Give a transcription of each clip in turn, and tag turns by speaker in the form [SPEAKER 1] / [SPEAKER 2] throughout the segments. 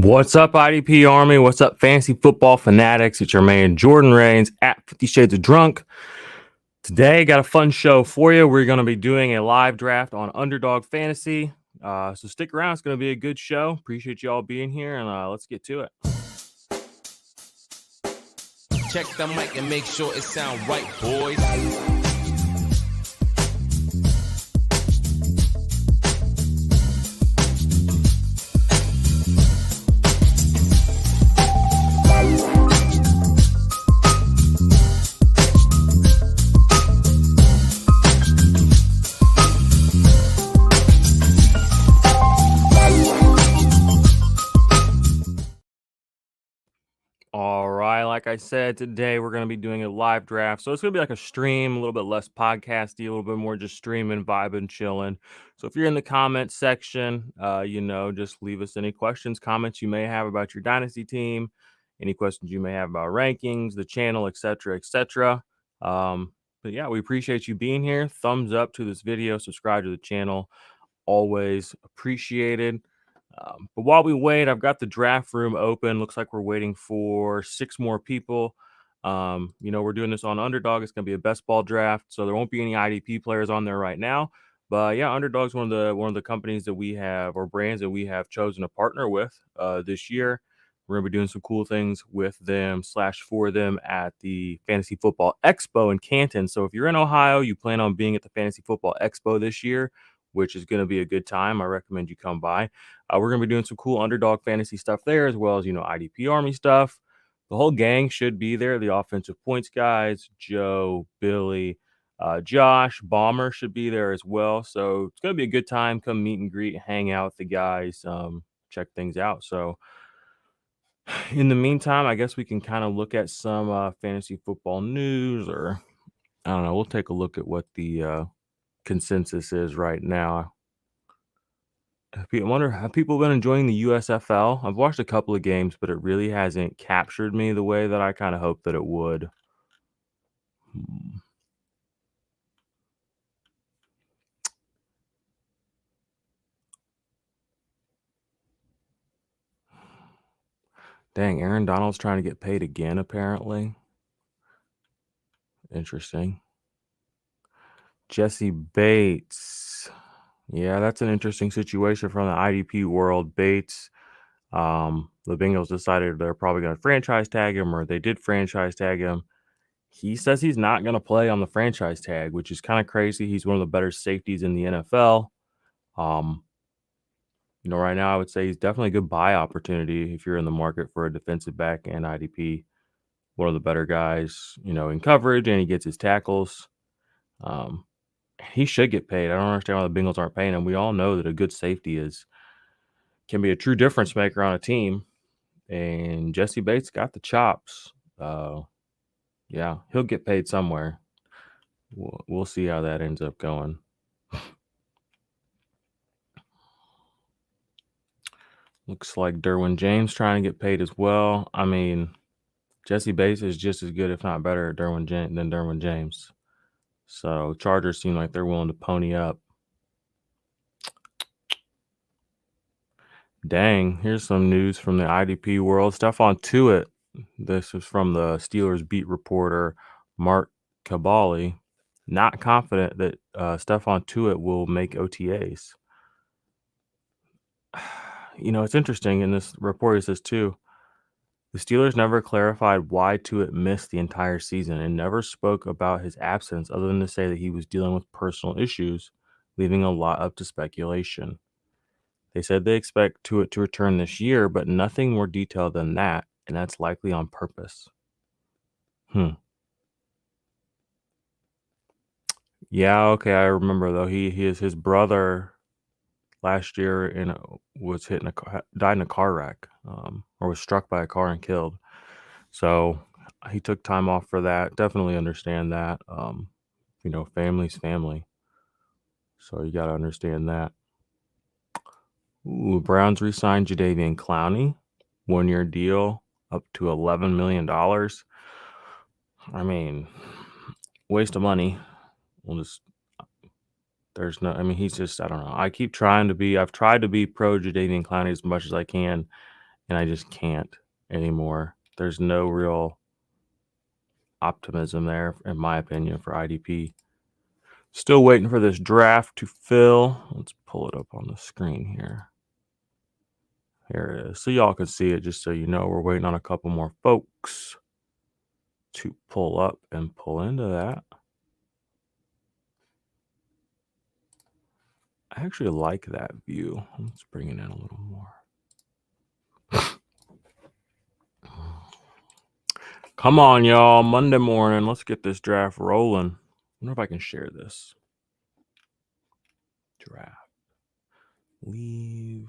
[SPEAKER 1] What's up, IDP Army? What's up, fantasy football fanatics? It's your man Jordan Rains at 50 Shades of Drunk. Today, got a fun show for you. We're going to be doing a live draft on Underdog Fantasy. So stick around. It's going to be a good show. Appreciate you all being here, and let's get to it.
[SPEAKER 2] Check the mic and make sure it sound right, boys.
[SPEAKER 1] All right, like I said, today we're going to be doing a live draft. So it's going to be like a stream, a little bit less podcasty, a little bit more just streaming, vibing, chilling. So if you're in the comment section, just leave us any questions, comments you may have about your dynasty team, any questions you may have about rankings, the channel, etc., etc. But yeah, we appreciate you being here. Thumbs up to this video, subscribe to the channel. Always appreciated. But while we wait, I've got the draft room open. Looks like we're waiting for 6 more people. We're doing this on Underdog. It's going to be a best ball draft, so there won't be any IDP players on there right now. But yeah, Underdog's one of the companies that we have, or brands that we have chosen to partner with this year. We're going to be doing some cool things with them / for them at the Fantasy Football Expo in Canton. So if you're in Ohio, you plan on being at the Fantasy Football Expo this year, which is going to be a good time. I recommend you come by. We're going to be doing some cool Underdog fantasy stuff there, as well as, IDP Army stuff. The whole gang should be there. The offensive points guys, Joe, Billy, Josh, Bomber should be there as well. So it's going to be a good time. Come meet and greet, hang out with the guys, check things out. So in the meantime, I guess we can kind of look at some fantasy football news, or I don't know. We'll take a look at what the consensus is right now. I wonder, have people been enjoying the USFL? I've watched a couple of games, but it really hasn't captured me the way that I kind of hoped that it would. Dang, Aaron Donald's trying to get paid again, apparently. Interesting. Jesse Bates. Yeah, that's an interesting situation from the IDP world. Bates, the Bengals decided they're probably going to franchise tag him, or they did franchise tag him. He says he's not going to play on the franchise tag, which is kind of crazy. He's one of the better safeties in the NFL. Right now I would say he's definitely a good buy opportunity if you're in the market for a defensive back and IDP. One of the better guys, in coverage, and he gets his tackles. He should get paid. I don't understand why the Bengals aren't paying him. We all know that a good safety can be a true difference maker on a team, and Jesse Bates got the chops. Yeah, he'll get paid somewhere. We'll see how that ends up going. Looks like Derwin James trying to get paid as well. I mean, Jesse Bates is just as good, if not better, than Derwin James. So Chargers seem like they're willing to pony up. Dang, here's some news from the IDP world. Stephon Tuitt. This is from the Steelers beat reporter Mark Kaboly. Not confident that Stephon Tuitt will make OTAs. It's interesting. In this report, it says too, the Steelers never clarified why Tuitt missed the entire season and never spoke about his absence other than to say that he was dealing with personal issues, leaving a lot up to speculation. They said they expect Tuitt to return this year, but nothing more detailed than that, and that's likely on purpose. Yeah, okay, I remember though. His brother last year died in a car wreck, or was struck by a car and killed. So he took time off for that. Definitely understand that. Family's family. So you got to understand that. Ooh, Browns re-signed Jadeveon Clowney, 1-year deal, up to $11 million. I mean, waste of money. He's just, I don't know. I've tried to be pro Jadeveon Clowney as much as I can, and I just can't anymore. There's no real optimism there, in my opinion, for IDP. Still waiting for this draft to fill. Let's pull it up on the screen here. Here it is. So y'all can see it, just so you know. We're waiting on a couple more folks to pull up and pull into that. I actually like that view. Let's bring it in a little more. Come on, y'all. Monday morning. Let's get this draft rolling. I wonder if I can share this. Draft. Leave.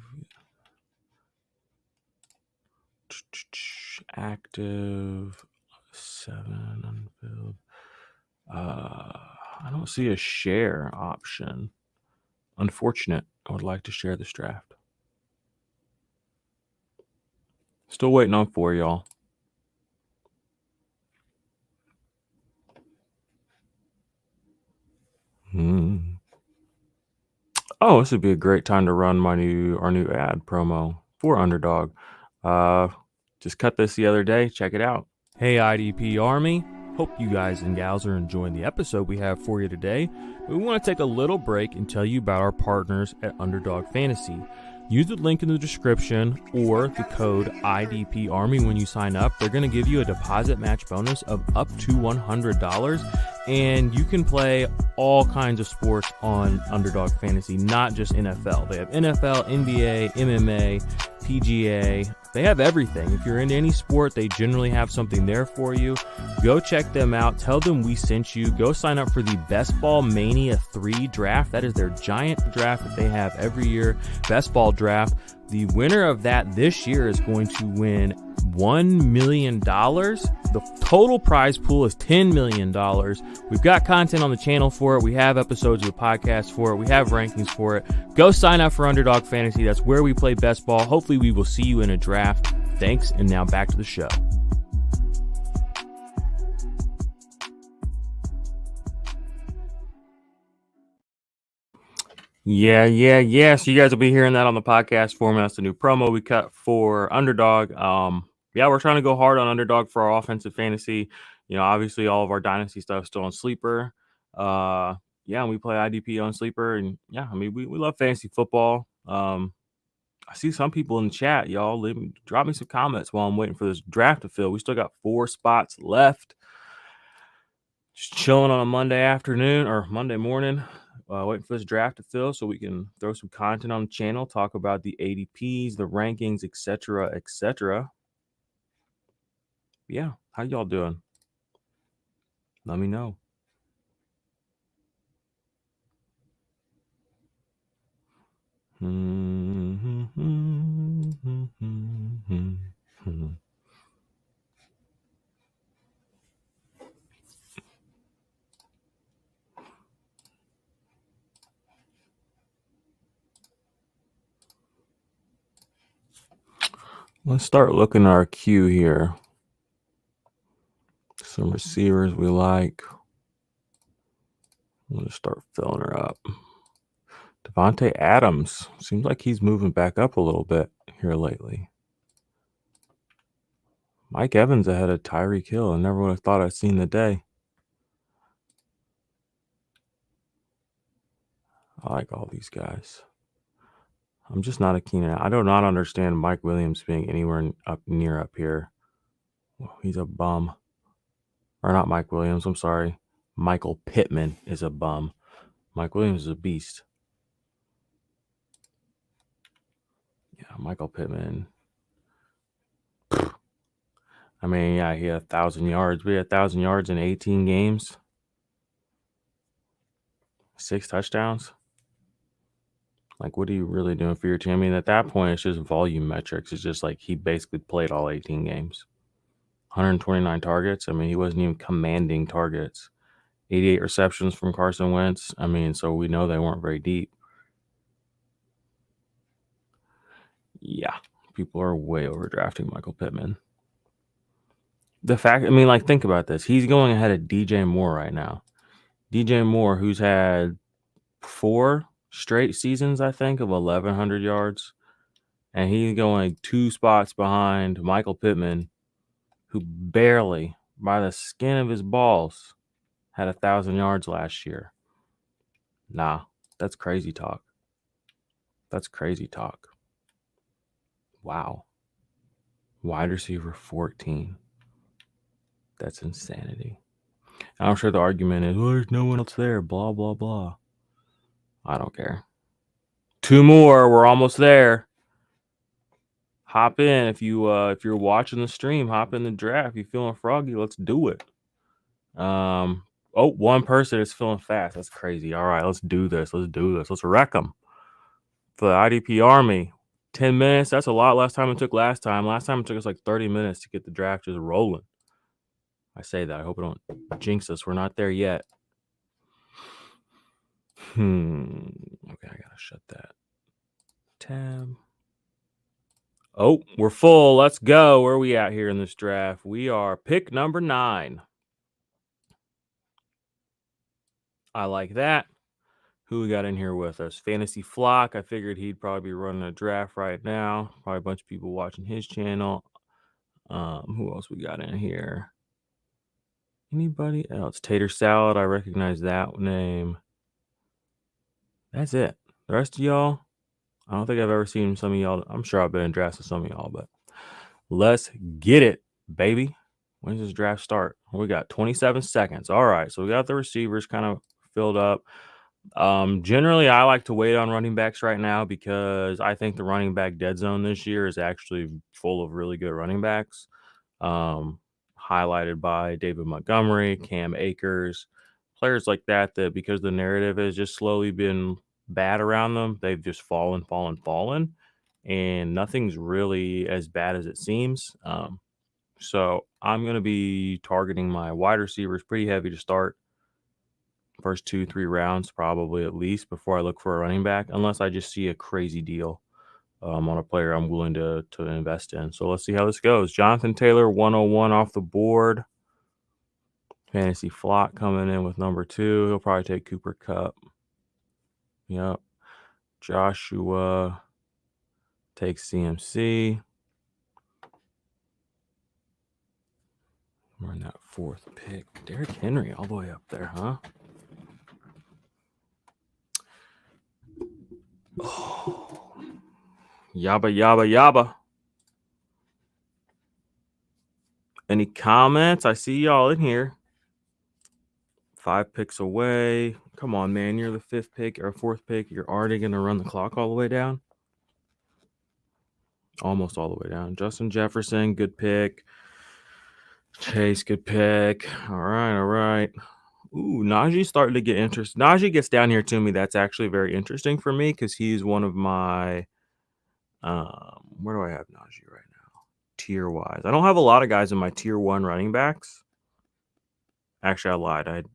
[SPEAKER 1] Active. 7 unfilled. I don't see a share option. Unfortunate. I would like to share this draft. Still waiting on 4, y'all. Oh, this would be a great time to run our new ad promo for Underdog. Just cut this the other day. Check it out. Hey, IDP Army. Hope you guys and gals are enjoying the episode we have for you today. We want to take a little break and tell you about our partners at Underdog Fantasy. Use the link in the description or the code IDP Army when you sign up. They're going to give you a deposit match bonus of up to $100, and you can play all kinds of sports on Underdog Fantasy, not just NFL. They have NFL, NBA, MMA, PGA. They have everything. If you're into any sport, they generally have something there for you. Go check them out. Tell them we sent you. Go sign up for the Best Ball Mania 3 draft. That is their giant draft that they have every year. Best Ball draft. The winner of that this year is going to win $1 million. The total prize pool is $10 million. We've got content on the channel for it. We have episodes of the podcast for it. We have rankings for it. Go sign up for Underdog Fantasy. That's where we play best ball. Hopefully we will see you in a draft. Thanks, and now back to the show. Yeah. So you guys will be hearing that on the podcast format. That's the new promo we cut for Underdog. We're trying to go hard on Underdog for our offensive fantasy. You know, obviously all of our dynasty stuff is still on Sleeper. And we play IDP on Sleeper. And we love fantasy football. I see some people in the chat, y'all. Drop me some comments while I'm waiting for this draft to fill. We still got 4 spots left. Just chilling on a Monday afternoon or Monday morning. Waiting for this draft to fill so we can throw some content on the channel, talk about the ADPs, the rankings, etc. Yeah, how y'all doing? Let me know. Let's start looking at our queue here. Some receivers we like. We'll just start filling her up. Devontae Adams. Seems like he's moving back up a little bit here lately. Mike Evans ahead of Tyreek Hill. I never would have thought I'd seen the day. I like all these guys. I'm just not a keen. I do not understand Mike Williams being anywhere up here. Well, he's a bum. Or not Mike Williams. I'm sorry. Michael Pittman is a bum. Mike Williams is a beast. Yeah, Michael Pittman. I mean, yeah, he had 1,000 yards. We had 1,000 yards in 18 games. 6 touchdowns. Like, what are you really doing for your team? I mean, at that point, it's just volume metrics. It's just like he basically played all 18 games. 129 targets. I mean, he wasn't even commanding targets. 88 receptions from Carson Wentz. I mean, so we know they weren't very deep. Yeah, people are way overdrafting Michael Pittman. The fact, I mean, like, think about this. He's going ahead of DJ Moore right now. DJ Moore, who's had 4 straight seasons, I think, of 1,100 yards. and he's going 2 spots behind Michael Pittman, who barely, by the skin of his balls, had 1,000 yards last year. Nah, that's crazy talk. That's crazy talk. Wow. Wide receiver 14. That's insanity. And I'm sure the argument is, well, there's no one else there, blah, blah, blah. I don't care. 2 more. We're almost there. Hop in if you're watching the stream. Hop in the draft. You feeling froggy? Let's do it. One person is feeling fast. That's crazy. All right, let's do this. Let's wreck them. For the IDP Army, 10 minutes. That's a lot less time it took last time. Last time it took us like 30 minutes to get the draft just rolling. I say that. I hope it don't jinx us. We're not there yet. Okay, I gotta shut that tab. Oh, we're full. Let's go. Where are we at here in this draft? We are pick number 9. I like that. Who we got in here with us? Fantasy Flock. I figured he'd probably be running a draft right now. Probably a bunch of people watching his channel. Who else we got in here? Anybody else? Tater Salad. I recognize that name. That's it. The rest of y'all, I don't think I've ever seen some of y'all. I'm sure I've been in drafts with some of y'all, but let's get it, baby. When does this draft start? We got 27 seconds. All right, so we got the receivers kind of filled up. Generally, I like to wait on running backs right now because I think the running back dead zone this year is actually full of really good running backs. Highlighted by David Montgomery, Cam Akers, players like that because the narrative has just slowly been bad around them, they've just fallen, and nothing's really as bad as it seems. So I'm going to be targeting my wide receivers pretty heavy to start. First 2-3 rounds, probably at least, before I look for a running back, unless I just see a crazy deal on a player I'm willing to invest in. So let's see how this goes. Jonathan Taylor, 101 off the board. Fantasy Flock coming in with number 2. He'll probably take Cooper Kupp. Yep. Joshua takes CMC. We're in that 4th pick. Derrick Henry all the way up there, huh? Oh. Yabba, yabba, yabba. Any comments? I see y'all in here. 5 picks away. Come on, man. You're the 5th pick or 4th pick. You're already going to run the clock all the way down? Almost all the way down. Justin Jefferson, good pick. Chase, good pick. All right. Ooh, Najee's starting to get interested. Najee gets down here to me. That's actually very interesting for me because he's one of my where do I have Najee right now? Tier wise. I don't have a lot of guys in my tier 1 running backs. Actually, I lied.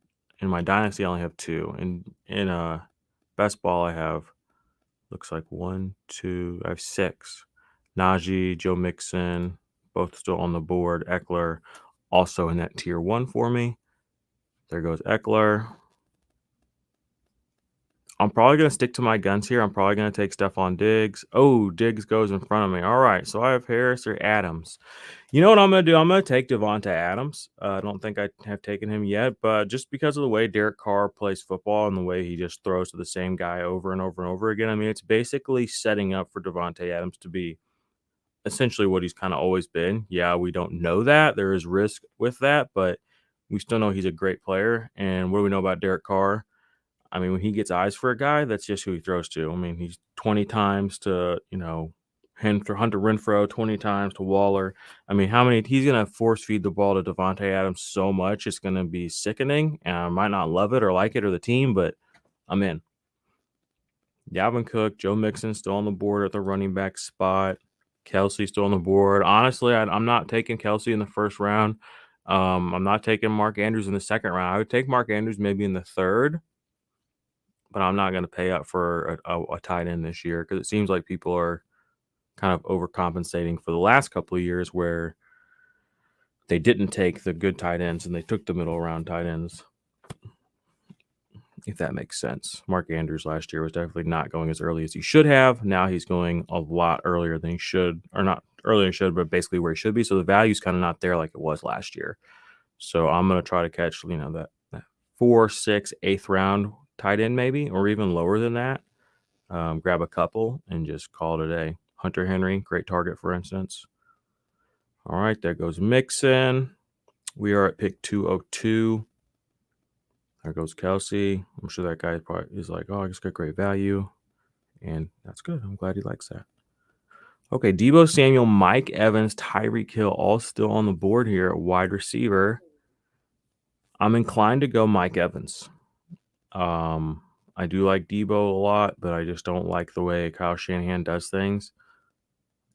[SPEAKER 1] In my dynasty I only have 2. In best ball I have looks like 1, 2, I have 6. Najee, Joe Mixon, both still on the board. Eckler also in that tier 1 for me. There goes Eckler. I'm probably going to stick to my guns here. I'm probably going to take Stephon Diggs. Oh, Diggs goes in front of me. All right, so I have Harris or Adams. You know what I'm going to do? I'm going to take Devonta Adams. I don't think I have taken him yet, but just because of the way Derek Carr plays football and the way he just throws to the same guy over and over and over again, I mean, it's basically setting up for Devonta Adams to be essentially what he's kind of always been. Yeah, we don't know that. There is risk with that, but we still know he's a great player. And what do we know about Derek Carr? I mean, when he gets eyes for a guy, that's just who he throws to. I mean, he's 20 times to, Hunter Renfrow, 20 times to Waller. I mean, he's going to force feed the ball to Devonta Adams so much, it's going to be sickening. And I might not love it or like it or the team, but I'm in. Dalvin Cook, Joe Mixon still on the board at the running back spot. Kelsey still on the board. Honestly, I'm not taking Kelsey in the 1st round. I'm not taking Mark Andrews in the 2nd round. I would take Mark Andrews maybe in the 3rd. But I'm not going to pay up for a tight end this year because it seems like people are kind of overcompensating for the last couple of years where they didn't take the good tight ends and they took the middle round tight ends. if that makes sense. Mark Andrews last year was definitely not going as early as he should have. Now he's going a lot earlier than he should, or not earlier than he should, but basically where he should be. So the value's kind of not there like it was last year. So I'm going to try to catch, that 4, 6, 8th round tight end maybe, or even lower than that. Grab a couple and just call it a day. Hunter Henry, great target, for instance. All right, there goes Mixon. We are at pick 202. There goes Kelsey. I'm sure that guy probably is like, oh, I just got great value. And that's good. I'm glad he likes that. Okay, Deebo Samuel, Mike Evans, Tyreek Hill, all still on the board here at wide receiver. I'm inclined to go Mike Evans. I do like Deebo a lot, but I just don't like the way Kyle Shanahan does things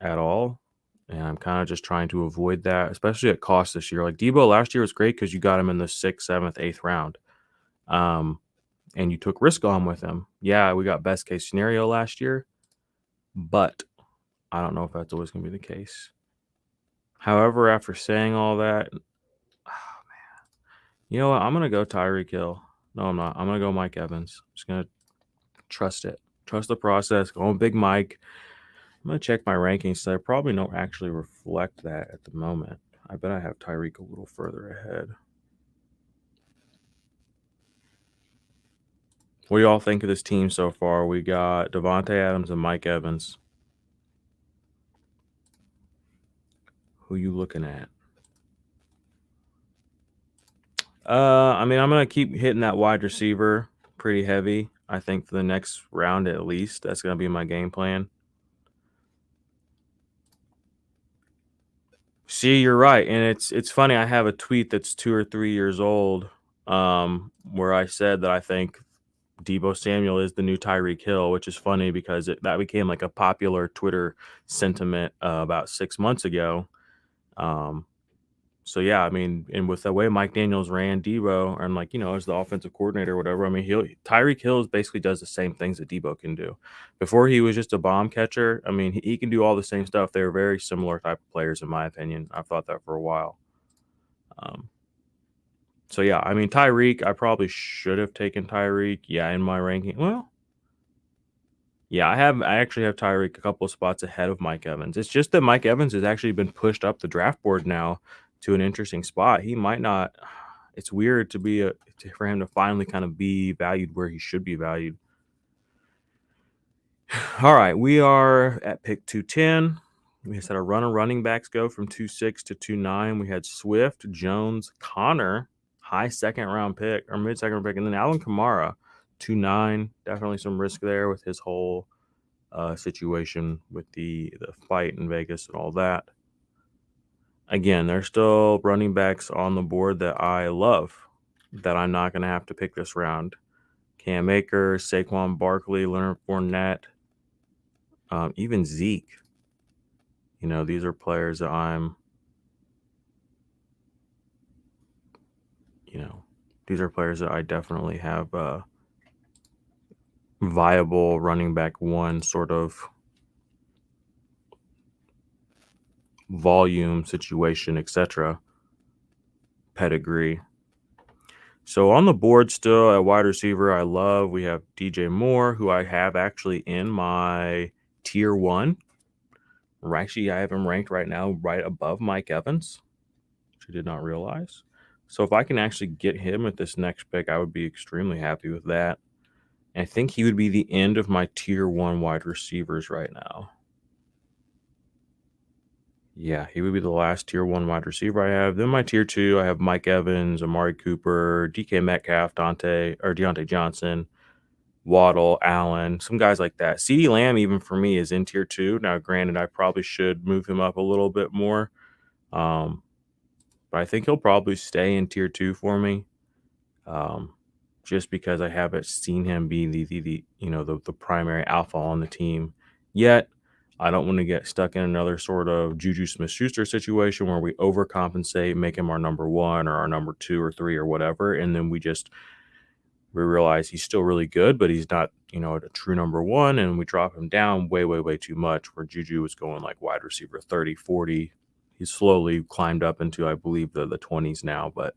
[SPEAKER 1] at all. And I'm kind of just trying to avoid that, especially at cost this year. Like Deebo last year was great because you got him in the 6th, 7th, 8th round. And you took risk on with him. Yeah, we got best case scenario last year, but I don't know if that's always going to be the case. However, after saying all that, you know what? I'm going to go Tyreek Hill. No, I'm not. I'm going to go Mike Evans. I'm just going to trust it. Trust the process. Going Big Mike. I'm going to check my rankings. So I probably don't actually reflect that at the moment. I bet I have Tyreek a little further ahead. What do y'all think of this team so far? We got Devontae Adams and Mike Evans. Who you looking at? I'm going to keep hitting that wide receiver pretty heavy. I think for the next round at least. That's going to be my game plan. See, you're right. And it's funny. I have a tweet that's 2 or 3 years old where I said that I think Deebo Samuel is the new Tyreek Hill, which is funny because that became like a popular Twitter sentiment about 6 months ago. So yeah, I mean, and with the way Mike Daniels ran Deebo, and as the offensive coordinator or whatever, I mean, Tyreek Hill basically does the same things that Deebo can do. Before he was just a bomb catcher, I mean, he can do all the same stuff. They're very similar type of players, in my opinion. I've thought that for a while. So yeah, I mean, Tyreek, I probably should have taken Tyreek. Yeah, in my ranking. Well, yeah, I actually have Tyreek a couple of spots ahead of Mike Evans. It's just that Mike Evans has actually been pushed up the draft board now to an interesting spot. He might not. It's weird for him to finally kind of be valued where he should be valued. All right, we are at pick 210. We just had our running backs go from 2.6 to 2.9. We had Swift, Jones, Connor, high second round pick or mid second round pick, and then Alvin Kamara, 2.9. Definitely some risk there with his whole situation with the fight in Vegas and all that. Again, there's still running backs on the board that I love that I'm not going to have to pick this round. Cam Akers, Saquon Barkley, Leonard Fournette, even Zeke. These are players that these are players that I definitely have viable running back one sort of volume situation, etc. pedigree. So on the board still at wide receiver, we have DJ Moore, who I have actually in my tier 1. Actually, I have him ranked right now right above Mike Evans, which I did not realize. So if I can actually get him at this next pick, I would be extremely happy with that. And I think he would be the end of my tier 1 wide receivers right now. Yeah, he would be the last tier 1 wide receiver I have. Then my tier 2, I have Mike Evans, Amari Cooper, DK Metcalf, Deontay Johnson, Waddle, Allen, some guys like that. CeeDee Lamb, even for me, is in tier 2. Now, granted, I probably should move him up a little bit more. But I think he'll probably stay in tier 2 for me. Just because I haven't seen him be the primary alpha on the team yet. I don't want to get stuck in another sort of Juju Smith-Schuster situation where we overcompensate, make him our number 1 or our number 2 or 3 or whatever, and then we realize he's still really good, but he's not, a true number 1, and we drop him down way, way, way too much, where Juju was going like wide receiver 30, 40. He's slowly climbed up into, I believe, the 20s now, but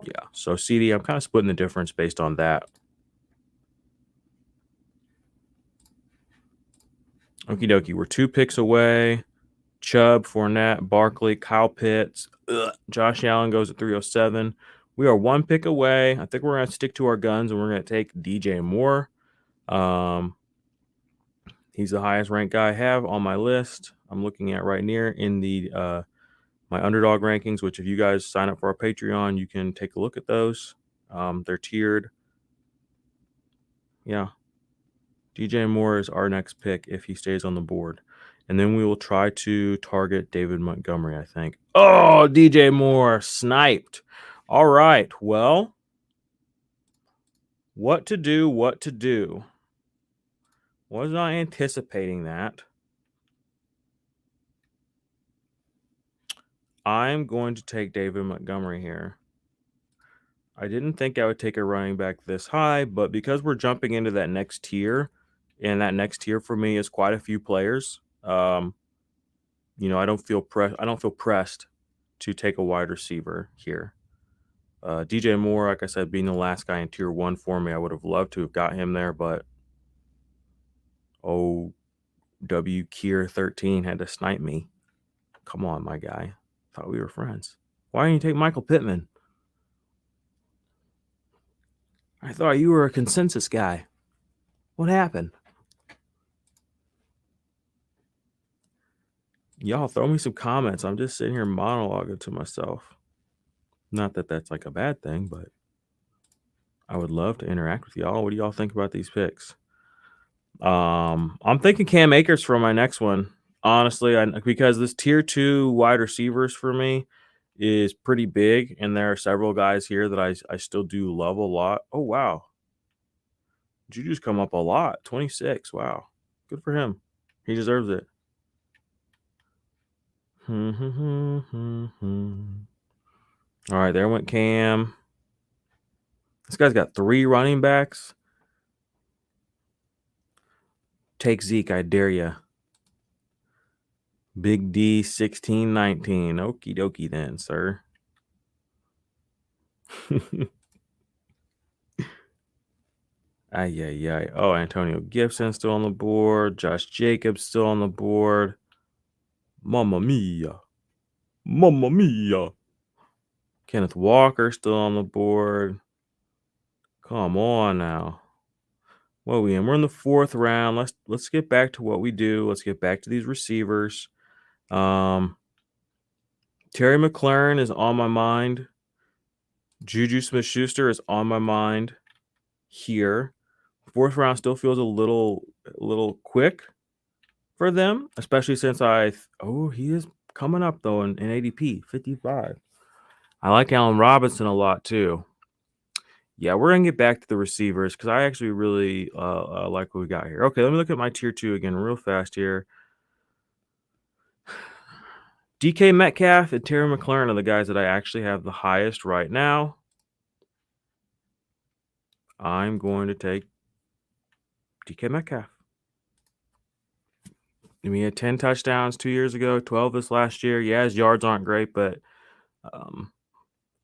[SPEAKER 1] Yeah, so CD, I'm kind of splitting the difference based on that. Okie dokie, we're 2 picks away. Chubb, Fournette, Barkley, Kyle Pitts. Josh Allen goes at 307. We are 1 pick away. I think we're going to stick to our guns, and we're going to take DJ Moore. He's the highest ranked guy I have on my list. I'm looking at right near in the my underdog rankings, which if you guys sign up for our Patreon, you can take a look at those. They're tiered. Yeah. DJ Moore is our next pick if he stays on the board. And then we will try to target David Montgomery, I think. Oh, DJ Moore sniped. All right. Well, what to do? Was not anticipating that. I'm going to take David Montgomery here. I didn't think I would take a running back this high, but because we're jumping into that next tier, and that next tier for me is quite a few players, I don't feel pressed to take a wide receiver here. DJ Moore, like I said, being the last guy in tier 1 for me, I would have loved to have got him there, but W Kier 13 had to snipe me. Come on, my guy. Thought we were friends. Why didn't you take Michael Pittman? I thought you were a consensus guy. What happened? Y'all throw me some comments. I'm just sitting here monologuing to myself. Not that that's like a bad thing, but I would love to interact with y'all. What do y'all think about these picks? I'm thinking Cam Akers for my next one. Honestly, because this tier 2 wide receivers for me is pretty big, and there are several guys here that I still do love a lot. Oh, wow. Juju's come up a lot. 26. Wow. Good for him. He deserves it. All right, there went Cam. This guy's got 3 running backs. Take Zeke, I dare ya. Big D 1619. Okie dokie then, sir. Ay. Oh, Antonio Gibson still on the board. Josh Jacobs still on the board. Mamma mia. Kenneth Walker still on the board. Come on now. What are we in? We're in the 4th round. Let's get back to what we do. Let's get back to these receivers. Terry McLaurin is on my mind. Juju Smith-Schuster is on my mind here. 4th round still feels a little quick for them, especially since he is coming up though in ADP 55. I like Allen Robinson a lot too. Yeah, we're gonna get back to the receivers because I actually really like what we got here. Okay, let me look at my tier 2 again real fast here. DK Metcalf and Terry McLaurin are the guys that I actually have the highest right now. I'm going to take DK Metcalf. We had 10 touchdowns 2 years ago, 12 this last year. Yeah, his yards aren't great, but I'm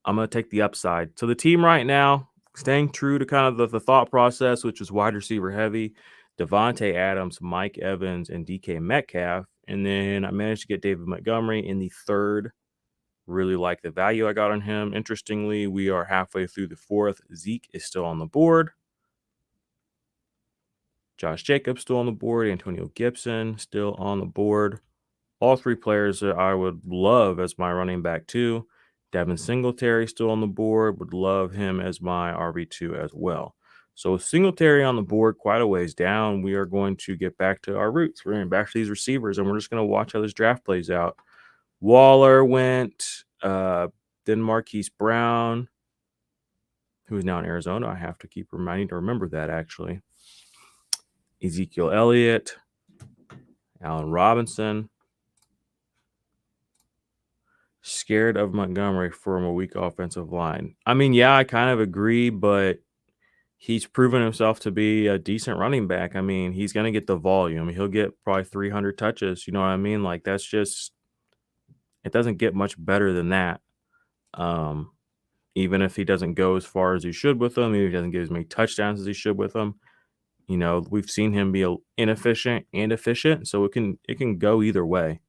[SPEAKER 1] going to take the upside. So the team right now, staying true to kind of the thought process, which is wide receiver heavy, Devontae Adams, Mike Evans, and DK Metcalf. And then I managed to get David Montgomery in the 3rd. Really like the value I got on him. Interestingly, we are halfway through the 4th. Zeke is still on the board. Josh Jacobs still on the board. Antonio Gibson still on the board. All 3 players that I would love as my running back too. Devin Singletary still on the board. Would love him as my RB2 as well. So with Singletary on the board, quite a ways down, we are going to get back to our roots. We're going back to these receivers, and we're just going to watch how this draft plays out. Waller went, then Marquise Brown, who is now in Arizona. I have to keep reminding to remember that, actually. Ezekiel Elliott, Allen Robinson. Scared of Montgomery from a weak offensive line. I mean, yeah, I kind of agree, but he's proven himself to be a decent running back. I mean, he's going to get the volume. He'll get probably 300 touches. You know what I mean? Like, that's just – it doesn't get much better than that. even if he doesn't go as far as he should with them, even if he doesn't get as many touchdowns as he should with them. You know, we've seen him be inefficient and efficient, so it can go either way.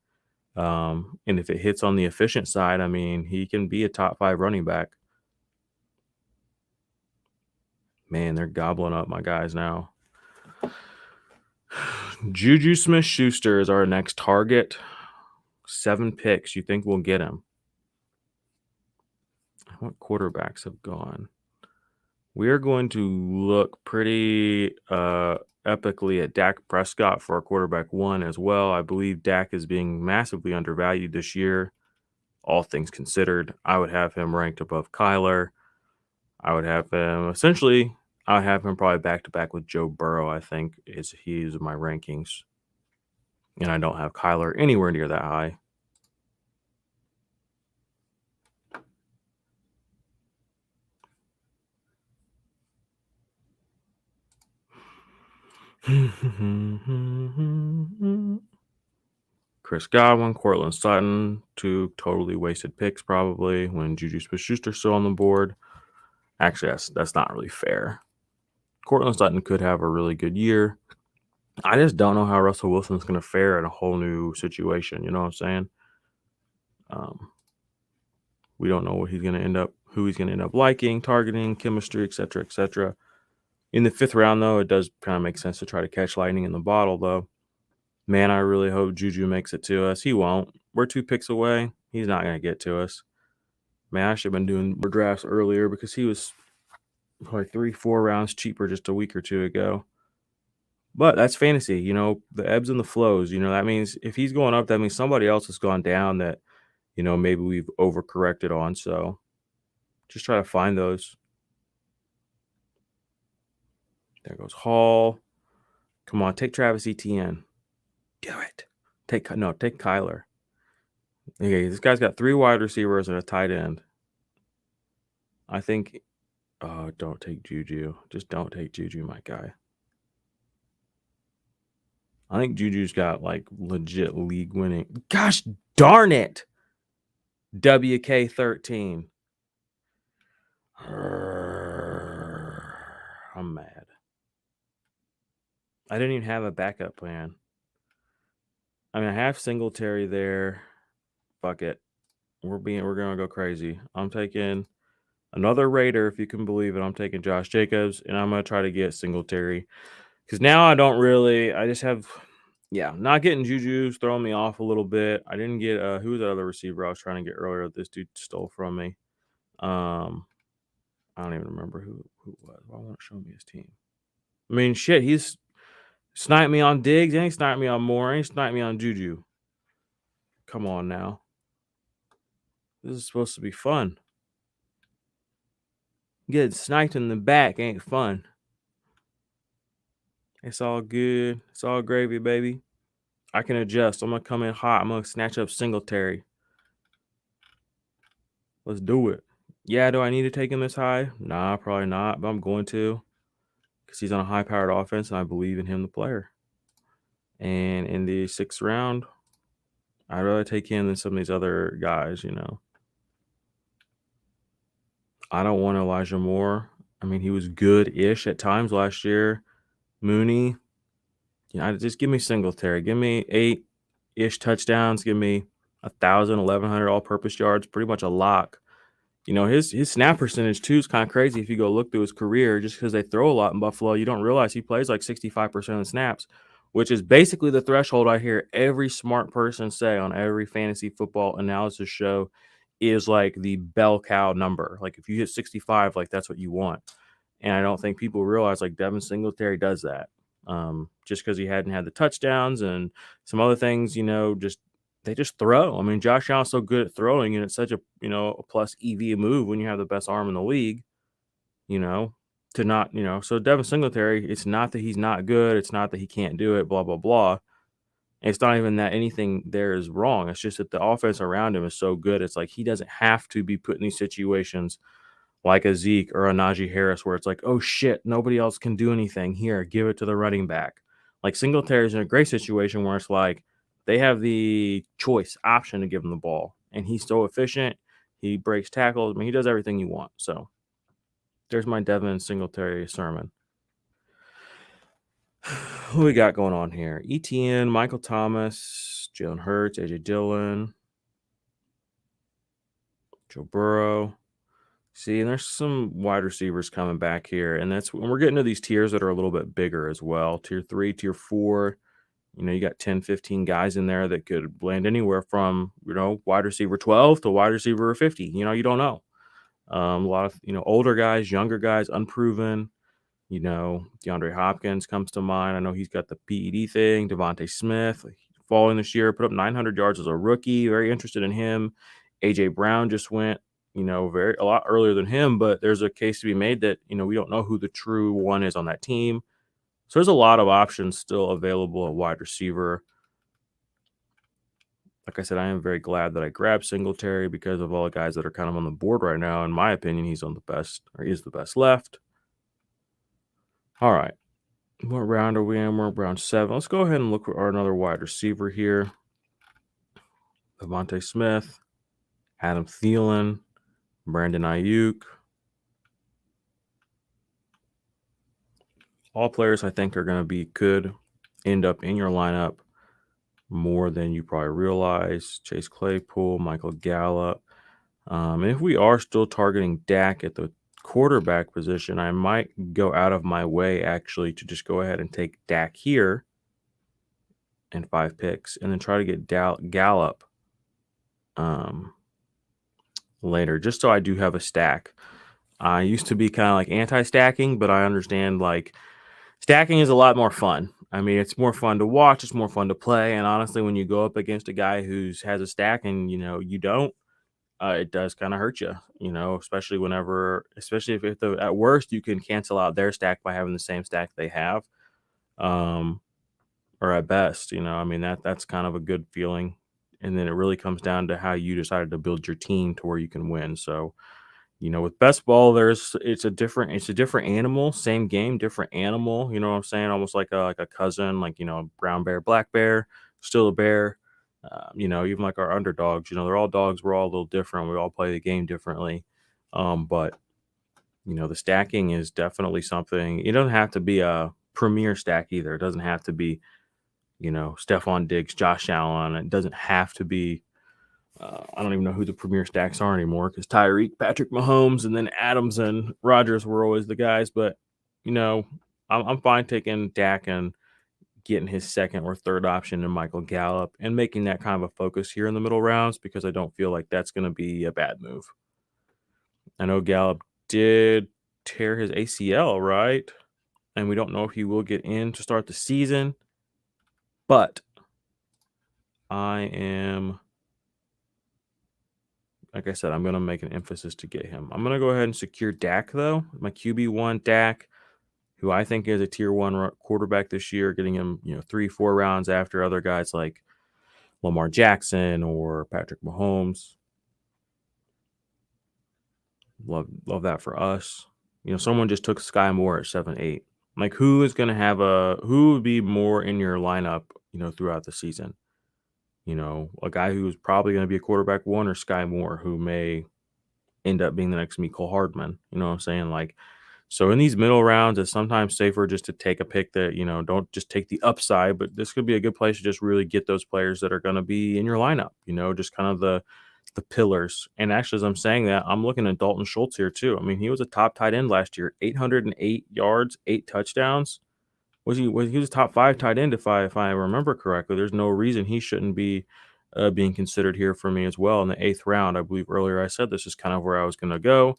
[SPEAKER 1] And if it hits on the efficient side, I mean, he can be a top 5 running back. Man, they're gobbling up my guys now. Juju Smith-Schuster is our next target. 7 picks. You think we'll get him? What quarterbacks have gone? We are going to look pretty epically at Dak Prescott for our quarterback 1 as well. I believe Dak is being massively undervalued this year. All things considered, I would have him ranked above Kyler. I would have him probably back to back with Joe Burrow. I think he's my rankings, and I don't have Kyler anywhere near that high. Chris Godwin, Courtland Sutton, 2 totally wasted picks probably when Juju Smith-Schuster's still on the board. Actually, that's not really fair. Courtland Sutton could have a really good year. I just don't know how Russell Wilson's going to fare in a whole new situation. You know what I'm saying? We don't know who he's going to end up liking, targeting, chemistry, etc., etc. In the 5th round, though, it does kind of make sense to try to catch lightning in the bottle, though. Man, I really hope Juju makes it to us. He won't. We're 2 picks away. He's not going to get to us. Man, I should have been doing more drafts earlier because he was probably 3-4 rounds cheaper just a week or 2 ago. But that's fantasy, you know, the ebbs and the flows. You know, that means if he's going up, that means somebody else has gone down that, you know, maybe we've overcorrected on. So just try to find those. There goes Hall. Come on, take Travis Etienne. Do it. Take Kyler. Okay, this guy's got 3 wide receivers and a tight end. I think, don't take Juju. Just don't take Juju, my guy. I think Juju's got like legit league winning. Gosh darn it. WK13. I'm mad. I didn't even have a backup plan. I mean, I have Singletary there. Fuck it. We're gonna go crazy. I'm taking another Raider, if you can believe it. I'm taking Josh Jacobs, and I'm gonna try to get Singletary. Because now I just have not getting Juju's throwing me off a little bit. I didn't get who was the other receiver I was trying to get earlier that this dude stole from me. I don't even remember who it was. Why won't it show me his team? I mean, shit, he's sniped me on Diggs, and he sniped me on Moore, and he sniped me on Juju. Come on now. This is supposed to be fun. Getting sniped in the back ain't fun. It's all good. It's all gravy, baby. I can adjust. I'm going to come in hot. I'm going to snatch up Singletary. Let's do it. Yeah, do I need to take him this high? Nah, probably not, but I'm going to. Because he's on a high-powered offense, and I believe in him, the player. And in the 6th round, I'd rather take him than some of these other guys, you know. I don't want Elijah Moore. I mean, he was good-ish at times last year. Mooney. Just give me Singletary. Give me 8-ish touchdowns. Give me 1,000, 1,100 all-purpose yards. Pretty much a lock. You know, his snap percentage, too, is kind of crazy if you go look through his career. Just because they throw a lot in Buffalo, you don't realize he plays like 65% of the snaps, which is basically the threshold I hear every smart person say on every fantasy football analysis show is like the bell cow number. Like if you hit 65, like that's what you want. And I don't think people realize like Devin Singletary does that. Just because he hadn't had the touchdowns and some other things, you know, they just throw. I mean, Josh Allen's so good at throwing, and it's such a plus EV move when you have the best arm in the league, you know, to not, you know. So Devin Singletary, it's not that he's not good. It's not that he can't do it, blah, blah, blah. It's not even that anything there is wrong. It's just that the offense around him is so good. It's like he doesn't have to be put in these situations like a Zeke or a Najee Harris where it's like, oh, shit, nobody else can do anything. Here, give it to the running back. Like Singletary's in a great situation where it's like they have the option to give him the ball. And he's so efficient. He breaks tackles. I mean, he does everything you want. So there's my Devin Singletary sermon. Who we got going on here? ETN, Michael Thomas, Jalen Hurts, AJ Dillon, Joe Burrow. See, and there's some wide receivers coming back here, and that's when we're getting to these tiers that are a little bit bigger as well. Tier 3, Tier 4. You got 10, 15 guys in there that could land anywhere from, wide receiver 12 to wide receiver 50. You don't know. A lot of, older guys, younger guys, unproven. DeAndre Hopkins comes to mind. I know he's got the PED thing. Devontae Smith, falling this year, put up 900 yards as a rookie. Very interested in him. AJ Brown just went, a lot earlier than him, but there's a case to be made that, we don't know who the true one is on that team. So there's a lot of options still available at wide receiver. Like I said, I am very glad that I grabbed Singletary because of all the guys that are kind of on the board right now. In my opinion, he's on the best, or he is the best left. All right. What round are we in? We're round 7. Let's go ahead and look for another wide receiver here. Devontae Smith, Adam Thielen, Brandon Ayuk. All players I think are going to could end up in your lineup more than you probably realize. Chase Claypool, Michael Gallup. And if we are still targeting Dak at the quarterback position, I might go out of my way actually to just go ahead and take Dak here in 5 picks and then try to get Gallup later, just so I do have a stack. I used to be kind of like anti-stacking, but I understand like stacking is a lot more fun. I mean, it's more fun to watch. It's more fun to play. And honestly, when you go up against a guy who has a stack and, you don't, it does kind of hurt you, especially if at worst you can cancel out their stack by having the same stack they have. Or at best, I mean, that's kind of a good feeling. And then it really comes down to how you decided to build your team to where you can win. So, with best ball, it's a different animal, same game, different animal. You know what I'm saying? Almost like a cousin, like, brown bear, black bear, still a bear. Even like our underdogs, they're all dogs. We're all a little different. We all play the game differently. But the stacking is definitely something. It doesn't have to be a premier stack either. It doesn't have to be, Stephon Diggs, Josh Allen. It doesn't have to be. I don't even know who the premier stacks are anymore because Tyreek, Patrick Mahomes, and then Adams and Rodgers were always the guys. But, I'm fine taking Dak and getting his second or third option in Michael Gallup and making that kind of a focus here in the middle rounds because I don't feel like that's going to be a bad move. I know Gallup did tear his ACL, right? And we don't know if he will get in to start the season. But like I said, I'm going to make an emphasis to get him. I'm going to go ahead and secure Dak, though. My QB1, Dak, who I think is a tier 1 quarterback this year, getting him, 3-4 rounds after other guys like Lamar Jackson or Patrick Mahomes. Love that for us. Someone just took Sky Moore at 7-8. Like, who would be more in your lineup, throughout the season? A guy who's probably going to be a quarterback 1 or Sky Moore, who may end up being the next Mecole Hardman. You know what I'm saying? Like, so in these middle rounds, it's sometimes safer just to take a pick that, don't just take the upside, but this could be a good place to just really get those players that are going to be in your lineup, just kind of the pillars. And actually, as I'm saying that, I'm looking at Dalton Schultz here too. I mean, he was a top tight end last year, 808 yards, 8 touchdowns. He was a top 5 tight end if I remember correctly. There's no reason he shouldn't be being considered here for me as well in the 8th round. I believe earlier I said this is kind of where I was going to go.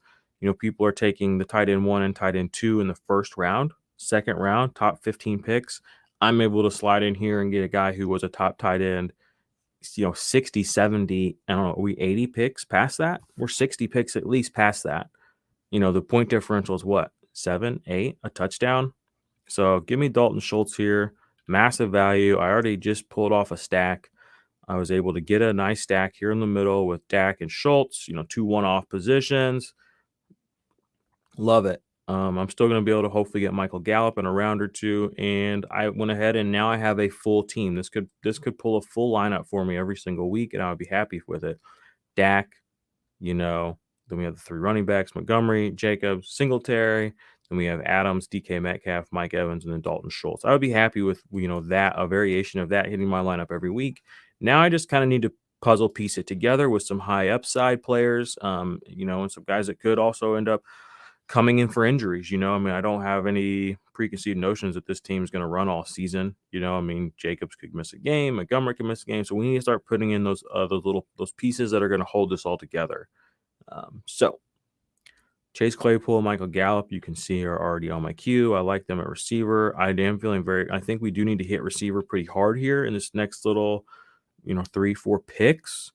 [SPEAKER 1] People are taking the tight end 1 and tight end 2 in the 1st round, 2nd round, top 15 picks. I'm able to slide in here and get a guy who was a top tight end, 60, 70, I don't know, are we 80 picks past that? We're 60 picks at least past that. The point differential is what? 7, 8, a touchdown. So give me Dalton Schultz here. Massive value. I already just pulled off a stack. I was able to get a nice stack here in the middle with Dak and Schultz, 2 one-off positions. Love it. I'm still going to be able to hopefully get Michael Gallup in a round or 2. And I went ahead and now I have a full team. This could pull a full lineup for me every single week, and I would be happy with it. Dak, Then we have the 3 running backs, Montgomery, Jacobs, Singletary. Then we have Adams, DK Metcalf, Mike Evans, and then Dalton Schultz. I would be happy with, that, a variation of that hitting my lineup every week. Now I just kind of need to puzzle piece it together with some high upside players, and some guys that could also end up coming in for injuries. I don't have any preconceived notions that this team is going to run all season. Jacobs could miss a game, Montgomery could miss a game, so we need to start putting in those pieces that are going to hold this all together. So Chase Claypool, Michael Gallup, you can see are already on my queue. I like them at receiver. I think we do need to hit receiver pretty hard here in this next little 3-4 picks,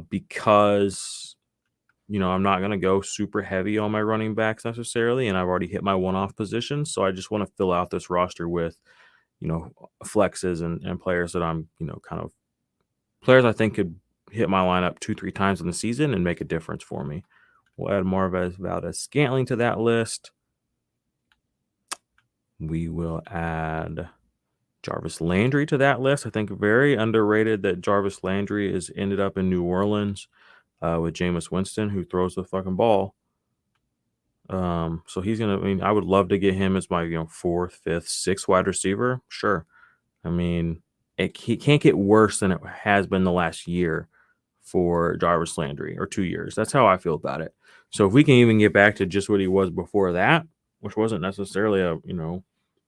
[SPEAKER 1] because I'm not going to go super heavy on my running backs necessarily, and I've already hit my one-off position. So I just want to fill out this roster with, flexes and players that I'm, kind of players I think could hit my lineup 2-3 times in the season and make a difference for me. We'll add Marvez Valdez-Scantling to that list. We will add Jarvis Landry to that list. I think very underrated that Jarvis Landry is ended up in New Orleans with Jameis Winston, who throws the fucking ball. So he's gonna. I would love to get him as my 4th, 5th, 6th wide receiver. Sure. He can't get worse than it has been the last year for Jarvis Landry, or 2 years. That's how I feel about it. So if we can even get back to just what he was before that, which wasn't necessarily a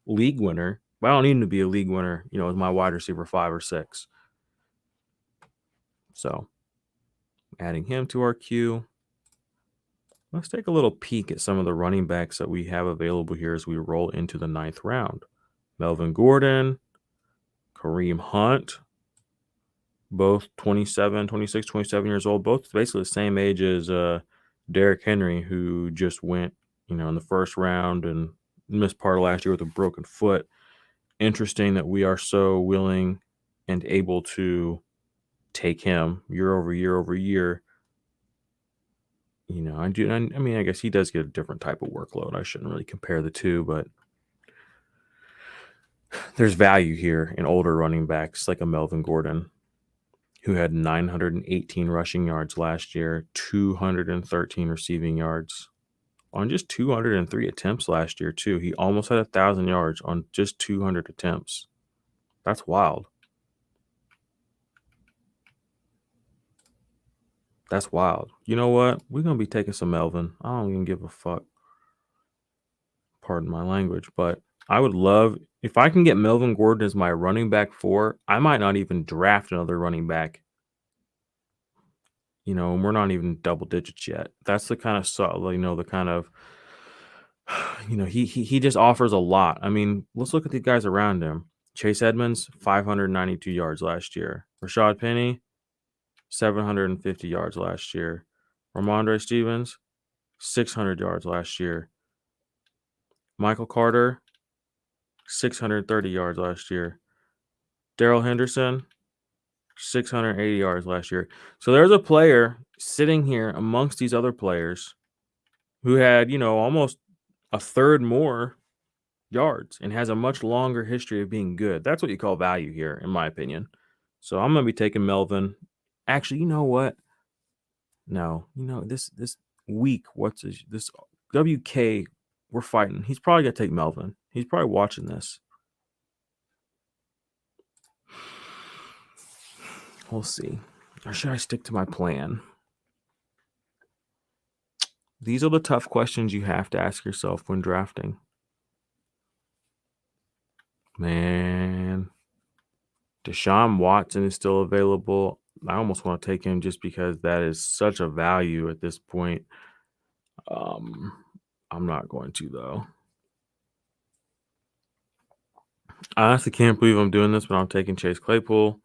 [SPEAKER 1] league winner, but I don't need him to be a league winner, as my wide receiver 5 or 6. So adding him to our queue. Let's take a little peek at some of the running backs that we have available here as we roll into the 9th round. Melvin Gordon, Kareem Hunt, both 26, 27 years old, both basically the same age as Derrick Henry, who just went, in the 1st round and missed part of last year with a broken foot. Interesting that we are so willing and able to take him year over year over year. I guess he does get a different type of workload. I shouldn't really compare the two, but there's value here in older running backs like a Melvin Gordon, who had 918 rushing yards last year, 213 receiving yards on just 203 attempts last year too. He almost had 1,000 yards on just 200 attempts. That's wild. That's wild. You know what? We're going to be taking some Melvin. I don't even give a fuck. Pardon my language, but I would love, if I can get Melvin Gordon as my running back 4, I might not even draft another running back. And we're not even double digits yet. That's the kind of, he just offers a lot. Let's look at the guys around him. Chase Edmonds, 592 yards last year. Rashad Penny, 750 yards last year. Ramondre Stevens, 600 yards last year. Michael Carter, 630 yards last year. Darrell Henderson, 680 yards last year. So there's a player sitting here amongst these other players who had, almost a third more yards and has a much longer history of being good. That's what you call value here, in my opinion. So I'm going to be taking Melvin. Actually, you know what? No, this week, this WK, we're fighting. He's probably going to take Melvin. He's probably watching this. We'll see. Or should I stick to my plan? These are the tough questions you have to ask yourself when drafting. Man, Deshaun Watson is still available. I almost want to take him just because that is such a value at this point. I'm not going to, though. I honestly can't believe I'm doing this, but I'm taking Chase Claypool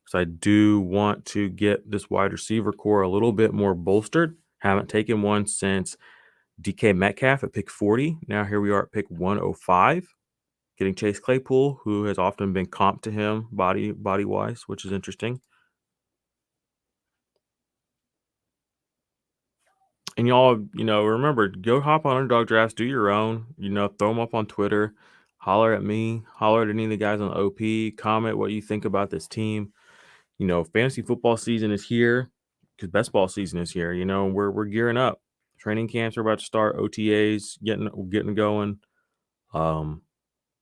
[SPEAKER 1] because I do want to get this wide receiver core a little bit more bolstered. Haven't taken one since DK Metcalf at pick 40. Now here we are at pick 105. Getting Chase Claypool, who has often been comped to him body-wise, which is interesting. And y'all, remember, go hop on Underdog Drafts, do your own, throw them up on Twitter, holler at me, holler at any of the guys on OP, comment what you think about this team. Fantasy football season is here. because best ball season is here. We're gearing up. Training camps are about to start. OTAs getting going. Um,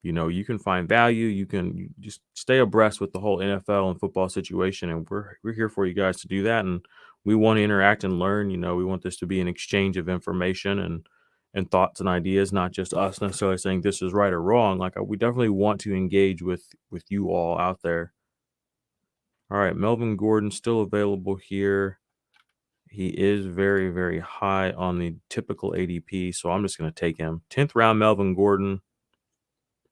[SPEAKER 1] you can find value. You just stay abreast with the whole NFL and football situation, and we're here for you guys to do that. And we want to interact and learn. We want this to be an exchange of information and thoughts and ideas, not just us necessarily saying this is right or wrong. Like we definitely want to engage with you all out there. All right, Melvin Gordon still available here. He is very, very high on the typical ADP, so I'm just going to take him. 10th round, Melvin Gordon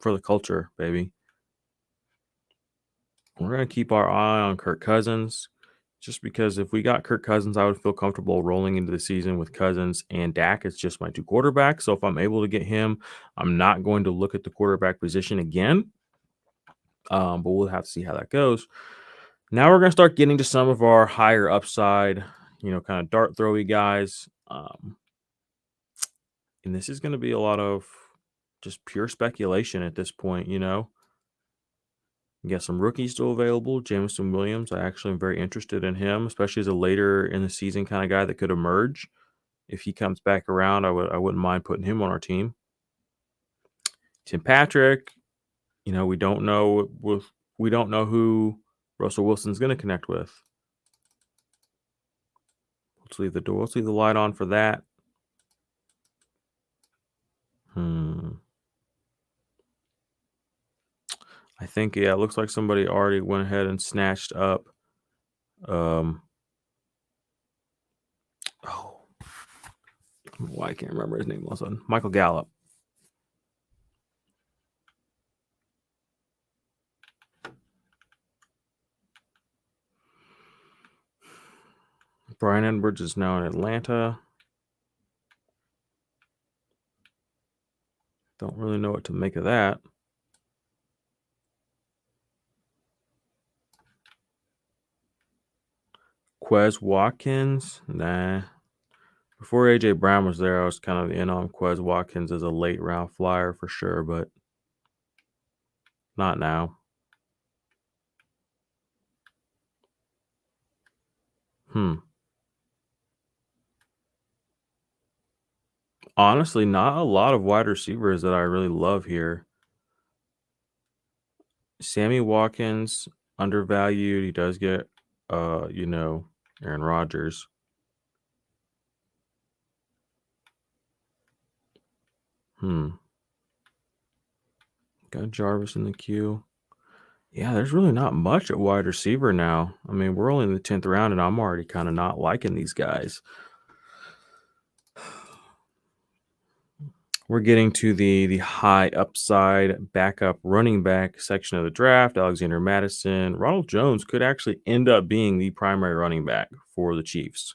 [SPEAKER 1] for the culture, baby. We're going to keep our eye on Kirk Cousins, just because if we got Kirk Cousins, I would feel comfortable rolling into the season with Cousins and Dak. It's just my two quarterbacks. So if I'm able to get him, I'm not going to look at the quarterback position again. But we'll have to see how that goes. Now we're going to start getting to some of our higher upside, kind of dart throwy guys. And this is going to be a lot of just pure speculation at this point, You got some rookies still available. Jameson Williams, I actually am very interested in him, especially as a later in the season kind of guy that could emerge. If he comes back around, I wouldn't mind putting him on our team. Tim Patrick, we don't know who Russell Wilson's going to connect with. Let's leave the light on for that. I think, it looks like somebody already went ahead and snatched up. Why I can't remember his name all of a sudden. Michael Gallup. Brian Edwards is now in Atlanta. Don't really know what to make of that. Quez Watkins, nah. Before AJ Brown was there, I was kind of in on Quez Watkins as a late round flyer for sure, but not now. Honestly, not a lot of wide receivers that I really love here. Sammy Watkins, undervalued. He does get, Aaron Rodgers. Got Jarvis in the queue. Yeah, there's really not much at wide receiver now. I mean, we're only in the 10th round, and I'm already kind of not liking these guys. We're getting to the high upside backup running back section of the draft. Alexander Mattison. Ronald Jones could actually end up being the primary running back for the Chiefs.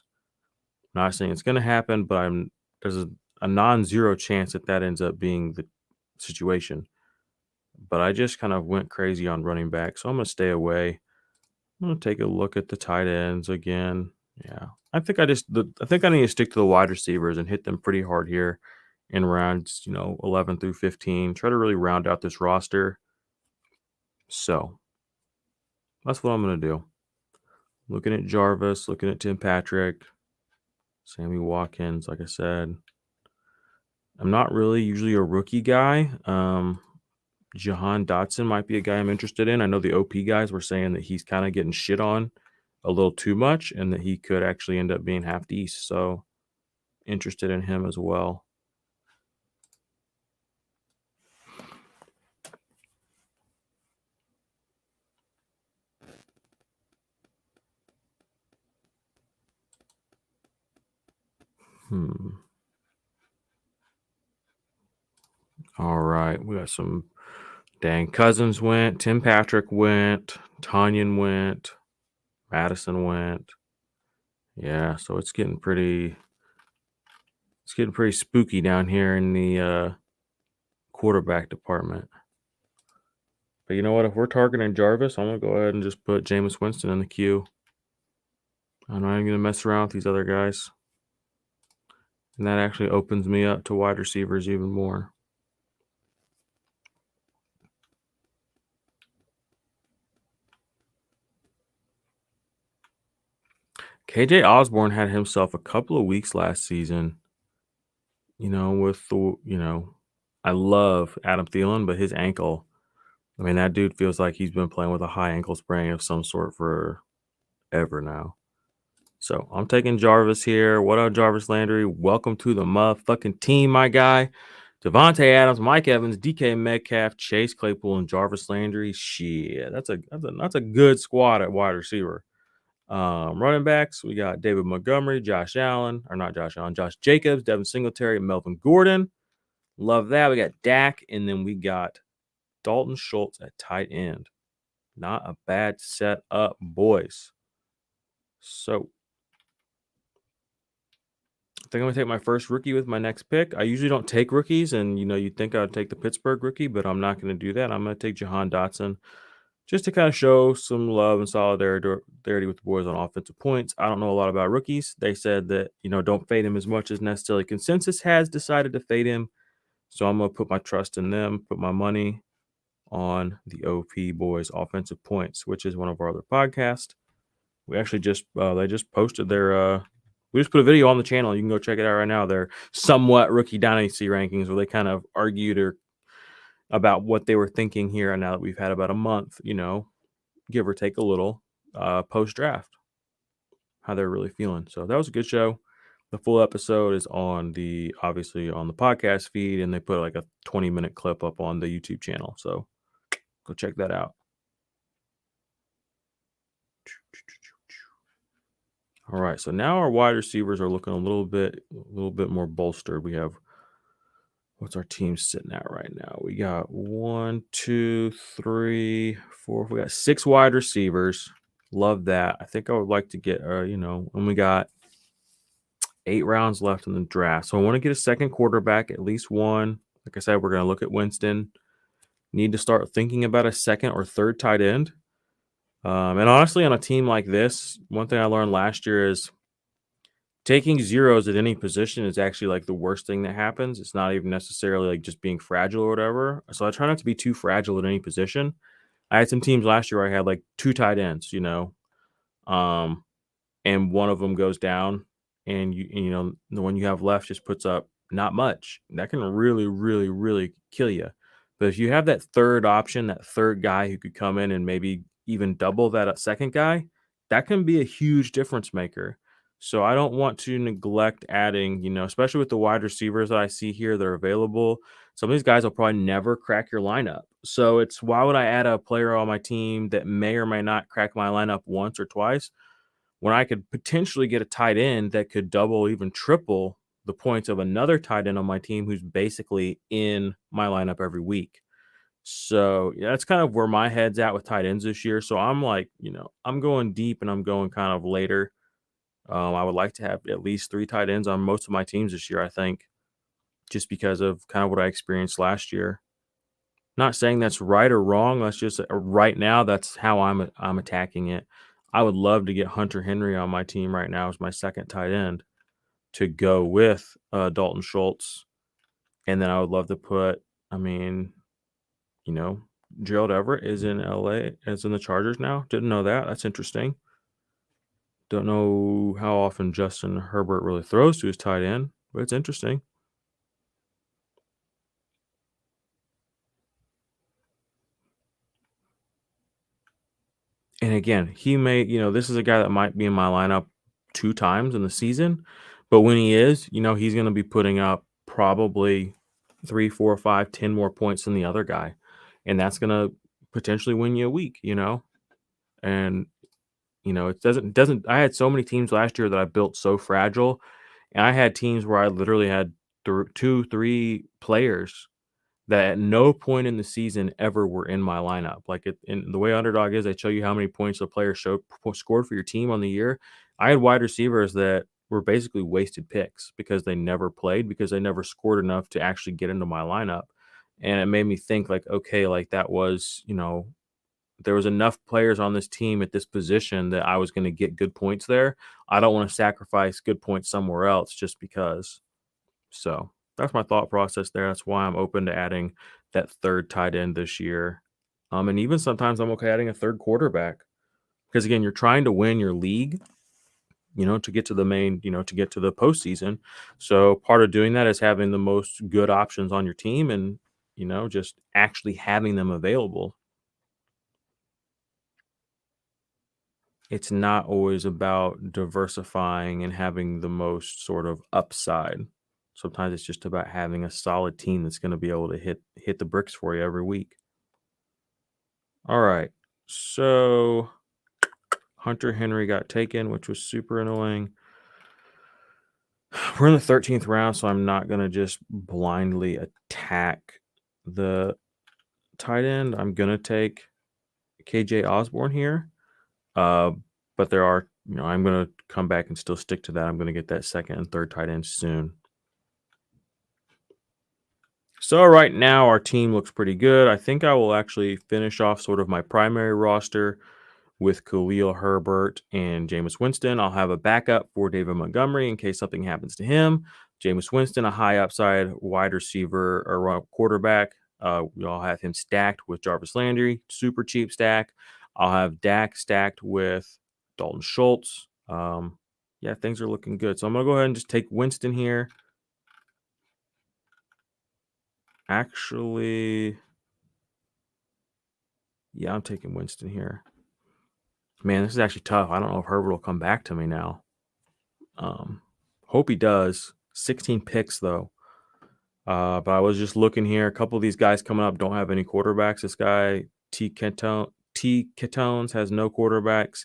[SPEAKER 1] Not saying it's going to happen, but there's a non-zero chance that ends up being the situation. But I just kind of went crazy on running back, so I'm going to stay away. I'm going to take a look at the tight ends again. Yeah, I think I need to stick to the wide receivers and hit them pretty hard here in rounds, 11 through 15. Try to really round out this roster. So that's what I'm going to do. Looking at Jarvis, looking at Tim Patrick, Sammy Watkins, like I said. I'm not really usually a rookie guy. Jahan Dotson might be a guy I'm interested in. I know the OP guys were saying that he's kind of getting shit on a little too much and that he could actually end up being half decent. So interested in him as well. All right. We got some Dan Cousins went, Tim Patrick went, Tanyan went, Madison went. Yeah, so it's getting pretty spooky down here in the quarterback department. But you know what? If we're targeting Jarvis, I'm going to go ahead and just put Jameis Winston in the queue. I'm not even going to mess around with these other guys. And that actually opens me up to wide receivers even more. KJ Osborne had himself a couple of weeks last season, with I love Adam Thielen, but his ankle, I mean, that dude feels like he's been playing with a high ankle sprain of some sort for ever now. So I'm taking Jarvis here. What up, Jarvis Landry? Welcome to the motherfucking team, my guy. Devontae Adams, Mike Evans, DK Metcalf, Chase Claypool, and Jarvis Landry. Shit, that's a good squad at wide receiver. Running backs, we got David Montgomery, Josh Allen, or not Josh Allen, Josh Jacobs, Devin Singletary, and Melvin Gordon. Love that. We got Dak, and then we got Dalton Schultz at tight end. Not a bad setup, boys. So I think I'm going to take my first rookie with my next pick. I usually don't take rookies, and, you'd think I would take the Pittsburgh rookie, but I'm not going to do that. I'm going to take Jahan Dotson just to kind of show some love and solidarity with the boys on offensive points. I don't know a lot about rookies. They said that, don't fade him as much as necessarily consensus has decided to fade him. So I'm going to put my trust in them, put my money on the OP Boys offensive points, which is one of our other podcasts. We actually they just posted their we just put a video on the channel. You can go check it out right now. Their somewhat rookie dynasty rankings, where they kind of argued about what they were thinking here. And now that we've had about a month, give or take a little, post draft, how they're really feeling. So that was a good show. The full episode is obviously on the podcast feed, and they put like a 20-minute clip up on the YouTube channel. So go check that out. All right, so now our wide receivers are looking a little bit more bolstered. We have, what's our team sitting at right now? We got 1, 2, 3, 4. We got 6 wide receivers. Love that. I think I would like to get, and we got 8 rounds left in the draft. So I want to get a second quarterback, at least one. Like I said, we're going to look at Winston. Need to start thinking about a second or third tight end. And honestly, on a team like this, one thing I learned last year is taking zeros at any position is actually like the worst thing that happens. It's not even necessarily like just being fragile or whatever. So I try not to be too fragile at any position. I had some teams last year where I had like 2 tight ends, and one of them goes down, and the one you have left just puts up not much. That can really, really, really kill you. But if you have that third option, that third guy who could come in and maybe even double that second guy, that can be a huge difference maker. So I don't want to neglect adding, especially with the wide receivers that I see here that are available. Some of these guys will probably never crack your lineup. So it's, why would I add a player on my team that may or may not crack my lineup once or twice, when I could potentially get a tight end that could double, even triple the points of another tight end on my team who's basically in my lineup every week. So yeah, that's kind of where my head's at with tight ends this year. So I'm like, I'm going deep and I'm going kind of later. I would like to have at least 3 tight ends on most of my teams this year, I think, just because of kind of what I experienced last year. Not saying that's right or wrong. That's just right now, that's how I'm attacking it. I would love to get Hunter Henry on my team right now as my second tight end to go with Dalton Schultz. And then I would love to put, Gerald Everett is in LA, is in the Chargers now. Didn't know that. That's interesting. Don't know how often Justin Herbert really throws to his tight end, but it's interesting. And again, he may, this is a guy that might be in my lineup 2 times in the season, but when he is, he's going to be putting up probably 3, 4, 5, 10 more points than the other guy. And that's going to potentially win you a week, and, it doesn't, I had so many teams last year that I built so fragile, and I had teams where I literally had 2, 3 players that at no point in the season ever were in my lineup. Like, in the way Underdog is, they show you how many points a player scored for your team on the year. I had wide receivers that were basically wasted picks because they never played, because they never scored enough to actually get into my lineup. And it made me think like, okay, like that was, there was enough players on this team at this position that I was going to get good points there. I don't want to sacrifice good points somewhere else just because. So that's my thought process there. That's why I'm open to adding that third tight end this year. And even sometimes I'm okay adding a third quarterback, because again, you're trying to win your league. to get to the main, to get to the postseason. So part of doing that is having the most good options on your team and, just actually having them available. It's not always about diversifying and having the most sort of upside. Sometimes it's just about having a solid team that's going to be able to hit the bricks for you every week. All right. So Hunter Henry got taken, which was super annoying. We're in the 13th round, so I'm not going to just blindly attack the tight end. I'm going to take KJ Osborne here. But there are, I'm going to come back and still stick to that. I'm going to get that second and third tight end soon. So right now our team looks pretty good. I think I will actually finish off sort of my primary roster with Khalil Herbert and Jameis Winston. I'll have a backup for David Montgomery in case something happens to him. Jameis Winston, a high upside wide receiver or quarterback. I'll have him stacked with Jarvis Landry, super cheap stack. I'll have Dak stacked with Dalton Schultz. Yeah, things are looking good. So I'm going to go ahead and just take Winston here. Actually, yeah, I'm taking Winston here. Man, this is actually tough. I don't know if Herbert will come back to me now. Hope he does. 16 picks, though. But I was just looking here. A couple of these guys coming up don't have any quarterbacks. This guy, T. Ketones, has no quarterbacks.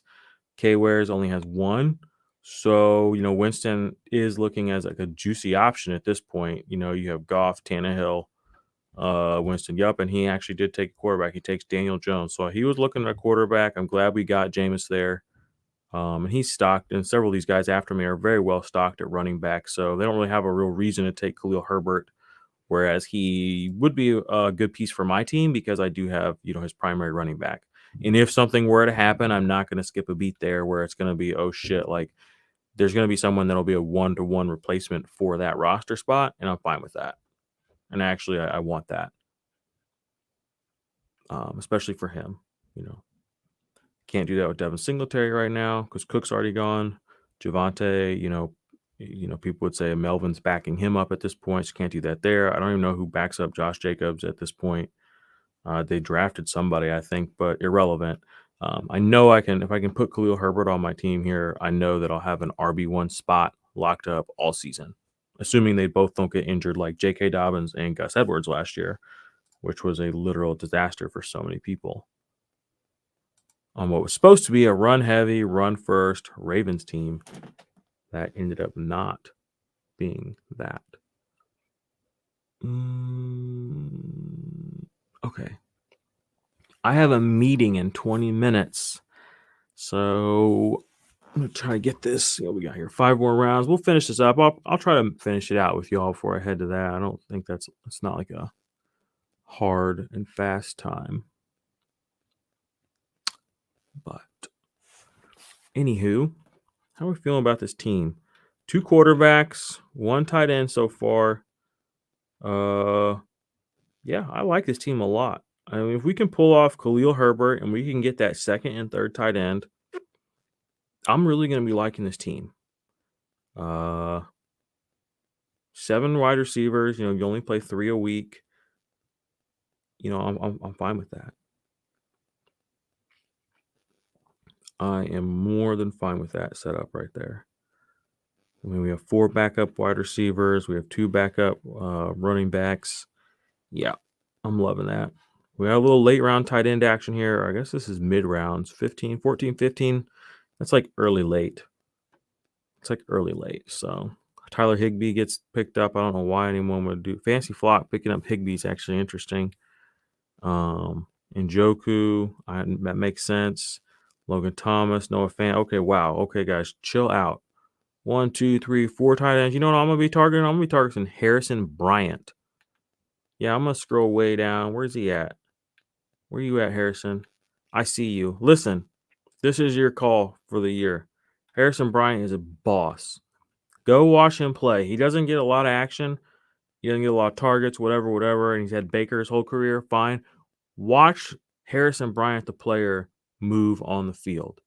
[SPEAKER 1] K. Wares only has one. So, Winston is looking as like a juicy option at this point. You have Goff, Tannehill, Winston. Yup, and he actually did take a quarterback. He takes Daniel Jones. So he was looking at a quarterback. I'm glad we got Jameis there. And he's stocked, and several of these guys after me are very well stocked at running back. So they don't really have a real reason to take Khalil Herbert, whereas he would be a good piece for my team because I do have, his primary running back. And if something were to happen, I'm not going to skip a beat there where it's going to be, oh shit, like there's going to be someone that'll be a 1-to-1 replacement for that roster spot, and I'm fine with that. And actually, I want that, especially for him. Can't do that with Devin Singletary right now because Cook's already gone. Javonte, people would say Melvin's backing him up at this point. So can't do that there. I don't even know who backs up Josh Jacobs at this point. They drafted somebody, I think, but irrelevant. I know if I can put Khalil Herbert on my team here, I know that I'll have an RB1 spot locked up all season, assuming they both don't get injured like J.K. Dobbins and Gus Edwards last year, which was a literal disaster for so many people. On what was supposed to be a run-heavy, run-first Ravens team, that ended up not being that. Okay. I have a meeting in 20 minutes, so I'm going to try to get this. We got here 5 more rounds. We'll finish this up. I'll try to finish it out with y'all before I head to that. I don't think it's not like a hard and fast time. But anywho, how are we feeling about this team? 2 quarterbacks, 1 tight end so far. Yeah, I like this team a lot. I mean, if we can pull off Khalil Herbert and we can get that second and third tight end, I'm really going to be liking this team. 7 wide receivers. You only play 3 a week. I'm fine with that. I am more than fine with that setup right there. I mean, we have 4 backup wide receivers. We have 2 backup running backs. Yeah, I'm loving that. We have a little late round tight end action here. I guess this is mid rounds, 15, 14, 15. That's like early late. It's like early late. So Tyler Higbee gets picked up. I don't know why anyone would do. Fancy Flock picking up Higbee is actually interesting. Njoku, that makes sense. Logan Thomas, Noah Fant. Okay, wow. Okay, guys, chill out. 1, 2, 3, 4 tight ends. You know what I'm going to be targeting? I'm going to be targeting Harrison Bryant. Yeah, I'm going to scroll way down. Where's he at? Where you at, Harrison? I see you. Listen, this is your call for the year. Harrison Bryant is a boss. Go watch him play. He doesn't get a lot of action. He doesn't get a lot of targets, whatever. And he's had Baker his whole career. Fine. Watch Harrison Bryant, the player, move on the field.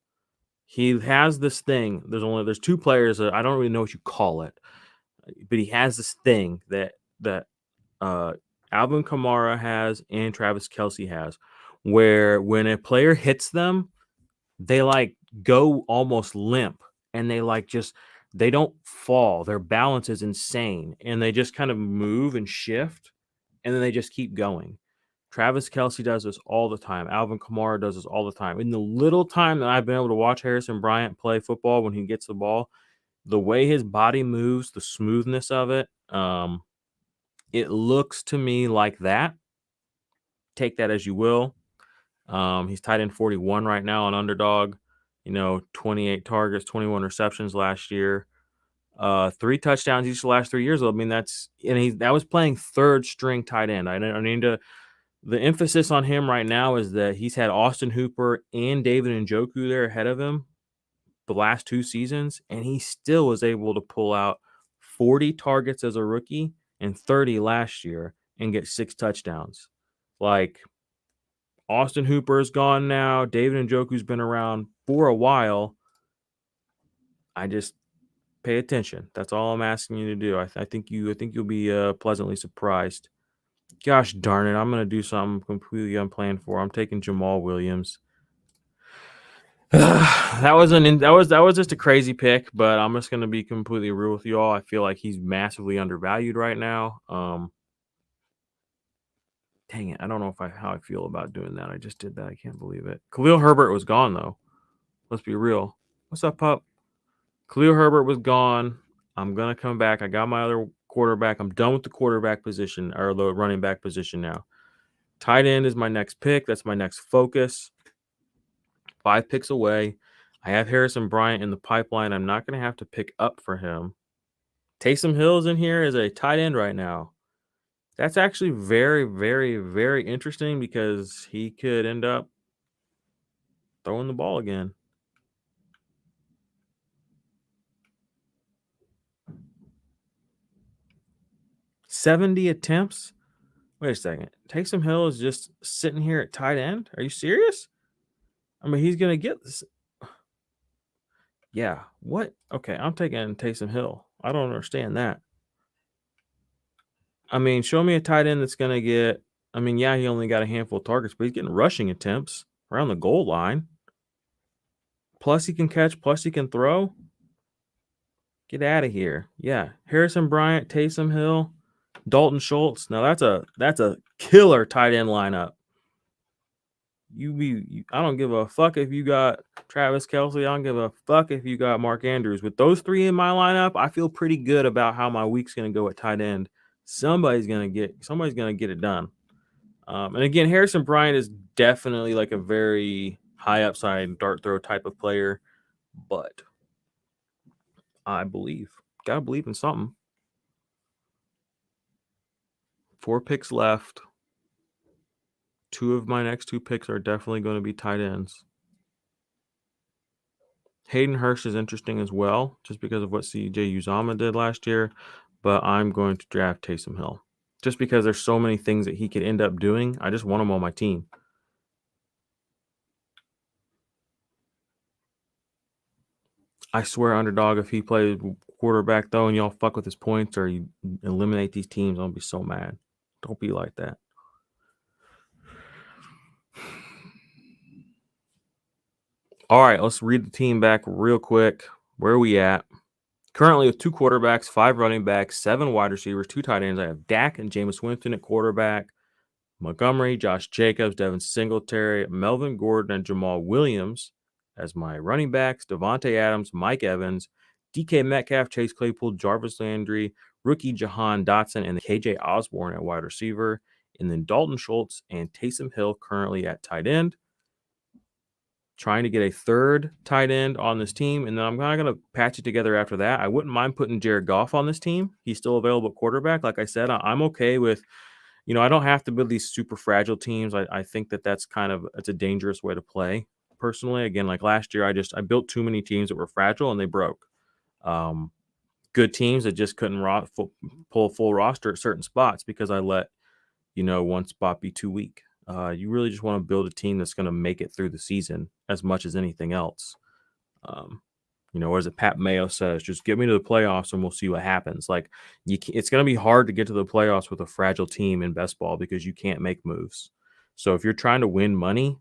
[SPEAKER 1] He has this thing. There's two players. I don't really know what you call it, but he has this thing that Alvin Kamara has and Travis Kelce has, where when a player hits them, they like go almost limp, and they don't fall. Their balance is insane, and they just kind of move and shift, and then they just keep going. Travis Kelce does this all the time. Alvin Kamara does this all the time. In the little time that I've been able to watch Harrison Bryant play football when he gets the ball, the way his body moves, the smoothness of it, it looks to me like that. Take that as you will. He's tight end 41 right now on Underdog. 28 targets, 21 receptions last year. 3 touchdowns each of the last 3 years. I mean, that was playing third string tight end. The emphasis on him right now is that he's had Austin Hooper and David Njoku there ahead of him the last 2 seasons, and he still was able to pull out 40 targets as a rookie and 30 last year and get 6 touchdowns. Like, Austin Hooper is gone now. David Njoku's been around for a while. I just pay attention. That's all I'm asking you to do. I think you'll be pleasantly surprised. Gosh darn it! I'm gonna do something completely unplanned for. I'm taking Jamal Williams. that was just a crazy pick, but I'm just gonna be completely real with you all. I feel like he's massively undervalued right now. Dang it! I don't know how I feel about doing that. I just did that. I can't believe it. Khalil Herbert was gone though. Let's be real. What's up, pup? Khalil Herbert was gone. I'm gonna come back. I got my other quarterback. I'm done with the quarterback position or the running back position now. Tight end is my next pick. That's my next focus. 5 picks away. I have Harrison Bryant in the pipeline. I'm not going to have to pick up for him. Taysom Hill's in here as a tight end right now. That's actually very, very, very interesting because he could end up throwing the ball again. $70 attempts? Wait a second. Taysom Hill is just sitting here at tight end? Are you serious? I mean, he's going to get this. Yeah. What? Okay, I'm taking Taysom Hill. I don't understand that. I mean, show me a tight end that's going to get – I mean, yeah, he only got a handful of targets, but he's getting rushing attempts around the goal line. Plus he can catch, plus he can throw. Get out of here. Yeah, Harrison Bryant, Taysom Hill, Dalton Schultz. Now that's a killer tight end lineup. I don't give a fuck if you got Travis Kelce. I don't give a fuck if you got Mark Andrews. With those 3 in my lineup, I feel pretty good about how my week's going to go at tight end. Somebody's gonna get it done. And again, Harrison Bryant is definitely like a very high upside dart throw type of player, but I gotta believe in something. 4 picks left. 2 of my next 2 picks are definitely going to be tight ends. Hayden Hurst is interesting as well, just because of what CJ Uzomah did last year, but I'm going to draft Taysom Hill. Just because there's so many things that he could end up doing. I just want him on my team. I swear, Underdog, if he plays quarterback, though, and y'all fuck with his points or you eliminate these teams, I'll be so mad. Don't be like that. All right, let's read the team back real quick. Where are we at? Currently with 2 quarterbacks, 5 running backs, 7 wide receivers, 2 tight ends. I have Dak and Jameis Winston at quarterback, Montgomery, Josh Jacobs, Devin Singletary, Melvin Gordon, and Jamal Williams as my running backs, Devontae Adams, Mike Evans, DK Metcalf, Chase Claypool, Jarvis Landry, rookie Jahan Dotson, and KJ Osborne at wide receiver, and then Dalton Schultz and Taysom Hill currently at tight end. Trying to get a third tight end on this team, and then I'm not going to patch it together after that. I wouldn't mind putting Jared Goff on this team. He's still available at quarterback. Like I said, I'm okay with, I don't have to build these super fragile teams. I think it's a dangerous way to play personally. Again, like last year, I built too many teams that were fragile and they broke. Good teams that just couldn't pull a full roster at certain spots because I let, one spot be too weak. You really just want to build a team that's going to make it through the season as much as anything else. You know, as Pat Mayo says, just get me to the playoffs and we'll see what happens. Like, it's going to be hard to get to the playoffs with a fragile team in best ball because you can't make moves. So if you're trying to win money,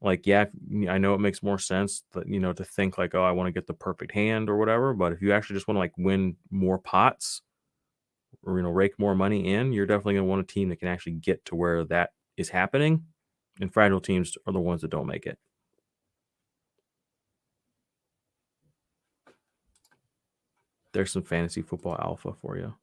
[SPEAKER 1] like, yeah, I know it makes more sense that, you know, to think like, oh, I want to get the perfect hand or whatever. But if you actually just want to like win more pots or, you know, rake more money in, you're definitely going to want a team that can actually get to where that is happening. And fragile teams are the ones that don't make it. There's some fantasy football alpha for you.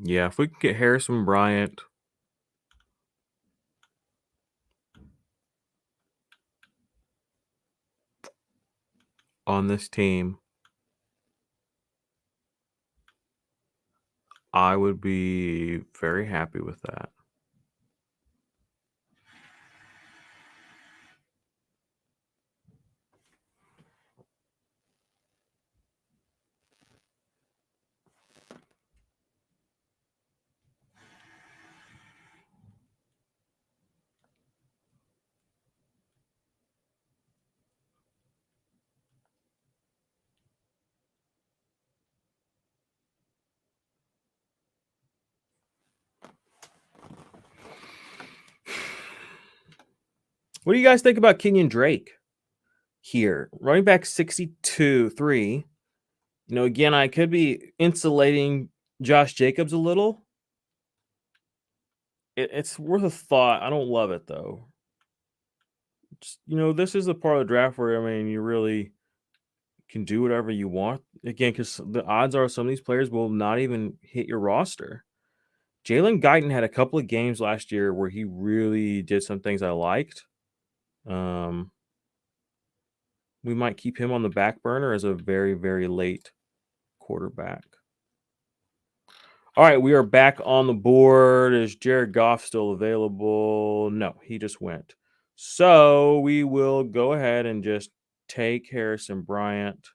[SPEAKER 1] Yeah, if we could get Harrison Bryant on this team, I would be very happy with that. What do you guys think about Kenyon Drake here? Running back 62-3. You know, again, I could be insulating Josh Jacobs a little. It's worth a thought. I don't love it, though. You know, this is the part of the draft where, I mean, you really can do whatever you want. Again, because the odds are some of these players will not even hit your roster. Jalen Guyton had a couple of games last year where he really did some things I liked. We might keep him on the back burner as a very, very late quarterback. All right, we are back on the board. Is Jared Goff still available? No, he just went. So we will go ahead and just take Harrison Bryant.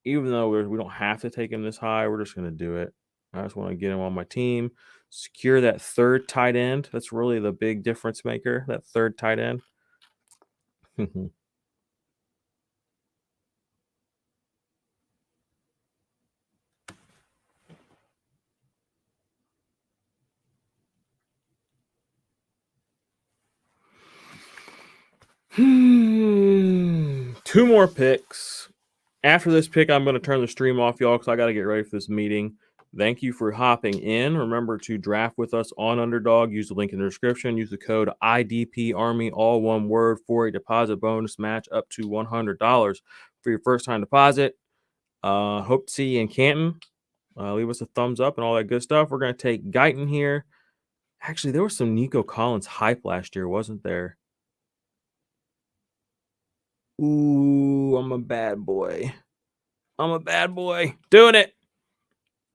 [SPEAKER 1] Even though we don't have to take him this high, we're just going to do it. I just want to get him on my team. Secure that third tight end. That's really the big difference maker, that third tight end. Two more picks. After this pick, I'm going to turn the stream off, y'all, because I got to get ready for this meeting. Thank you for hopping in. Remember to draft with us on Underdog. Use the link in the description. Use the code IDP Army, all one word, for a deposit bonus match up to $100 for your first time deposit. Hope to see you in Canton. Leave us a thumbs up and all that good stuff. We're going to take Guyton here. Actually, there was some Nico Collins hype last year, wasn't there? Ooh, I'm a bad boy. I'm a bad boy. Doing it.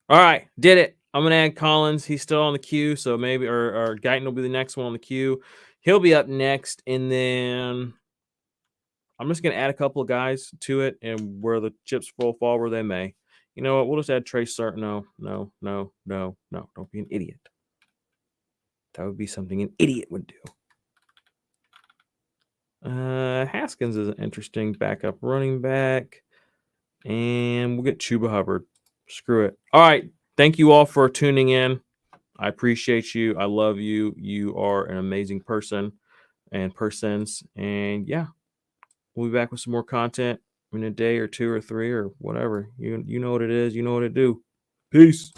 [SPEAKER 1] All right, did it. I'm going to add Collins. He's still on the queue, so maybe, or Guyton will be the next one on the queue. He'll be up next, and then I'm just going to add a couple of guys to it, and where the chips will fall where they may. You know what? We'll just add Trey Sermon. No. Don't be an idiot. That would be something an idiot would do. Haskins is an interesting backup running back. And we'll get Chuba Hubbard. Screw it. All right. Thank you all for tuning in. I appreciate you. I love you. You are an amazing person and persons. And yeah, we'll be back with some more content in a day or two or three or whatever. You know what it is. You know what to do. Peace.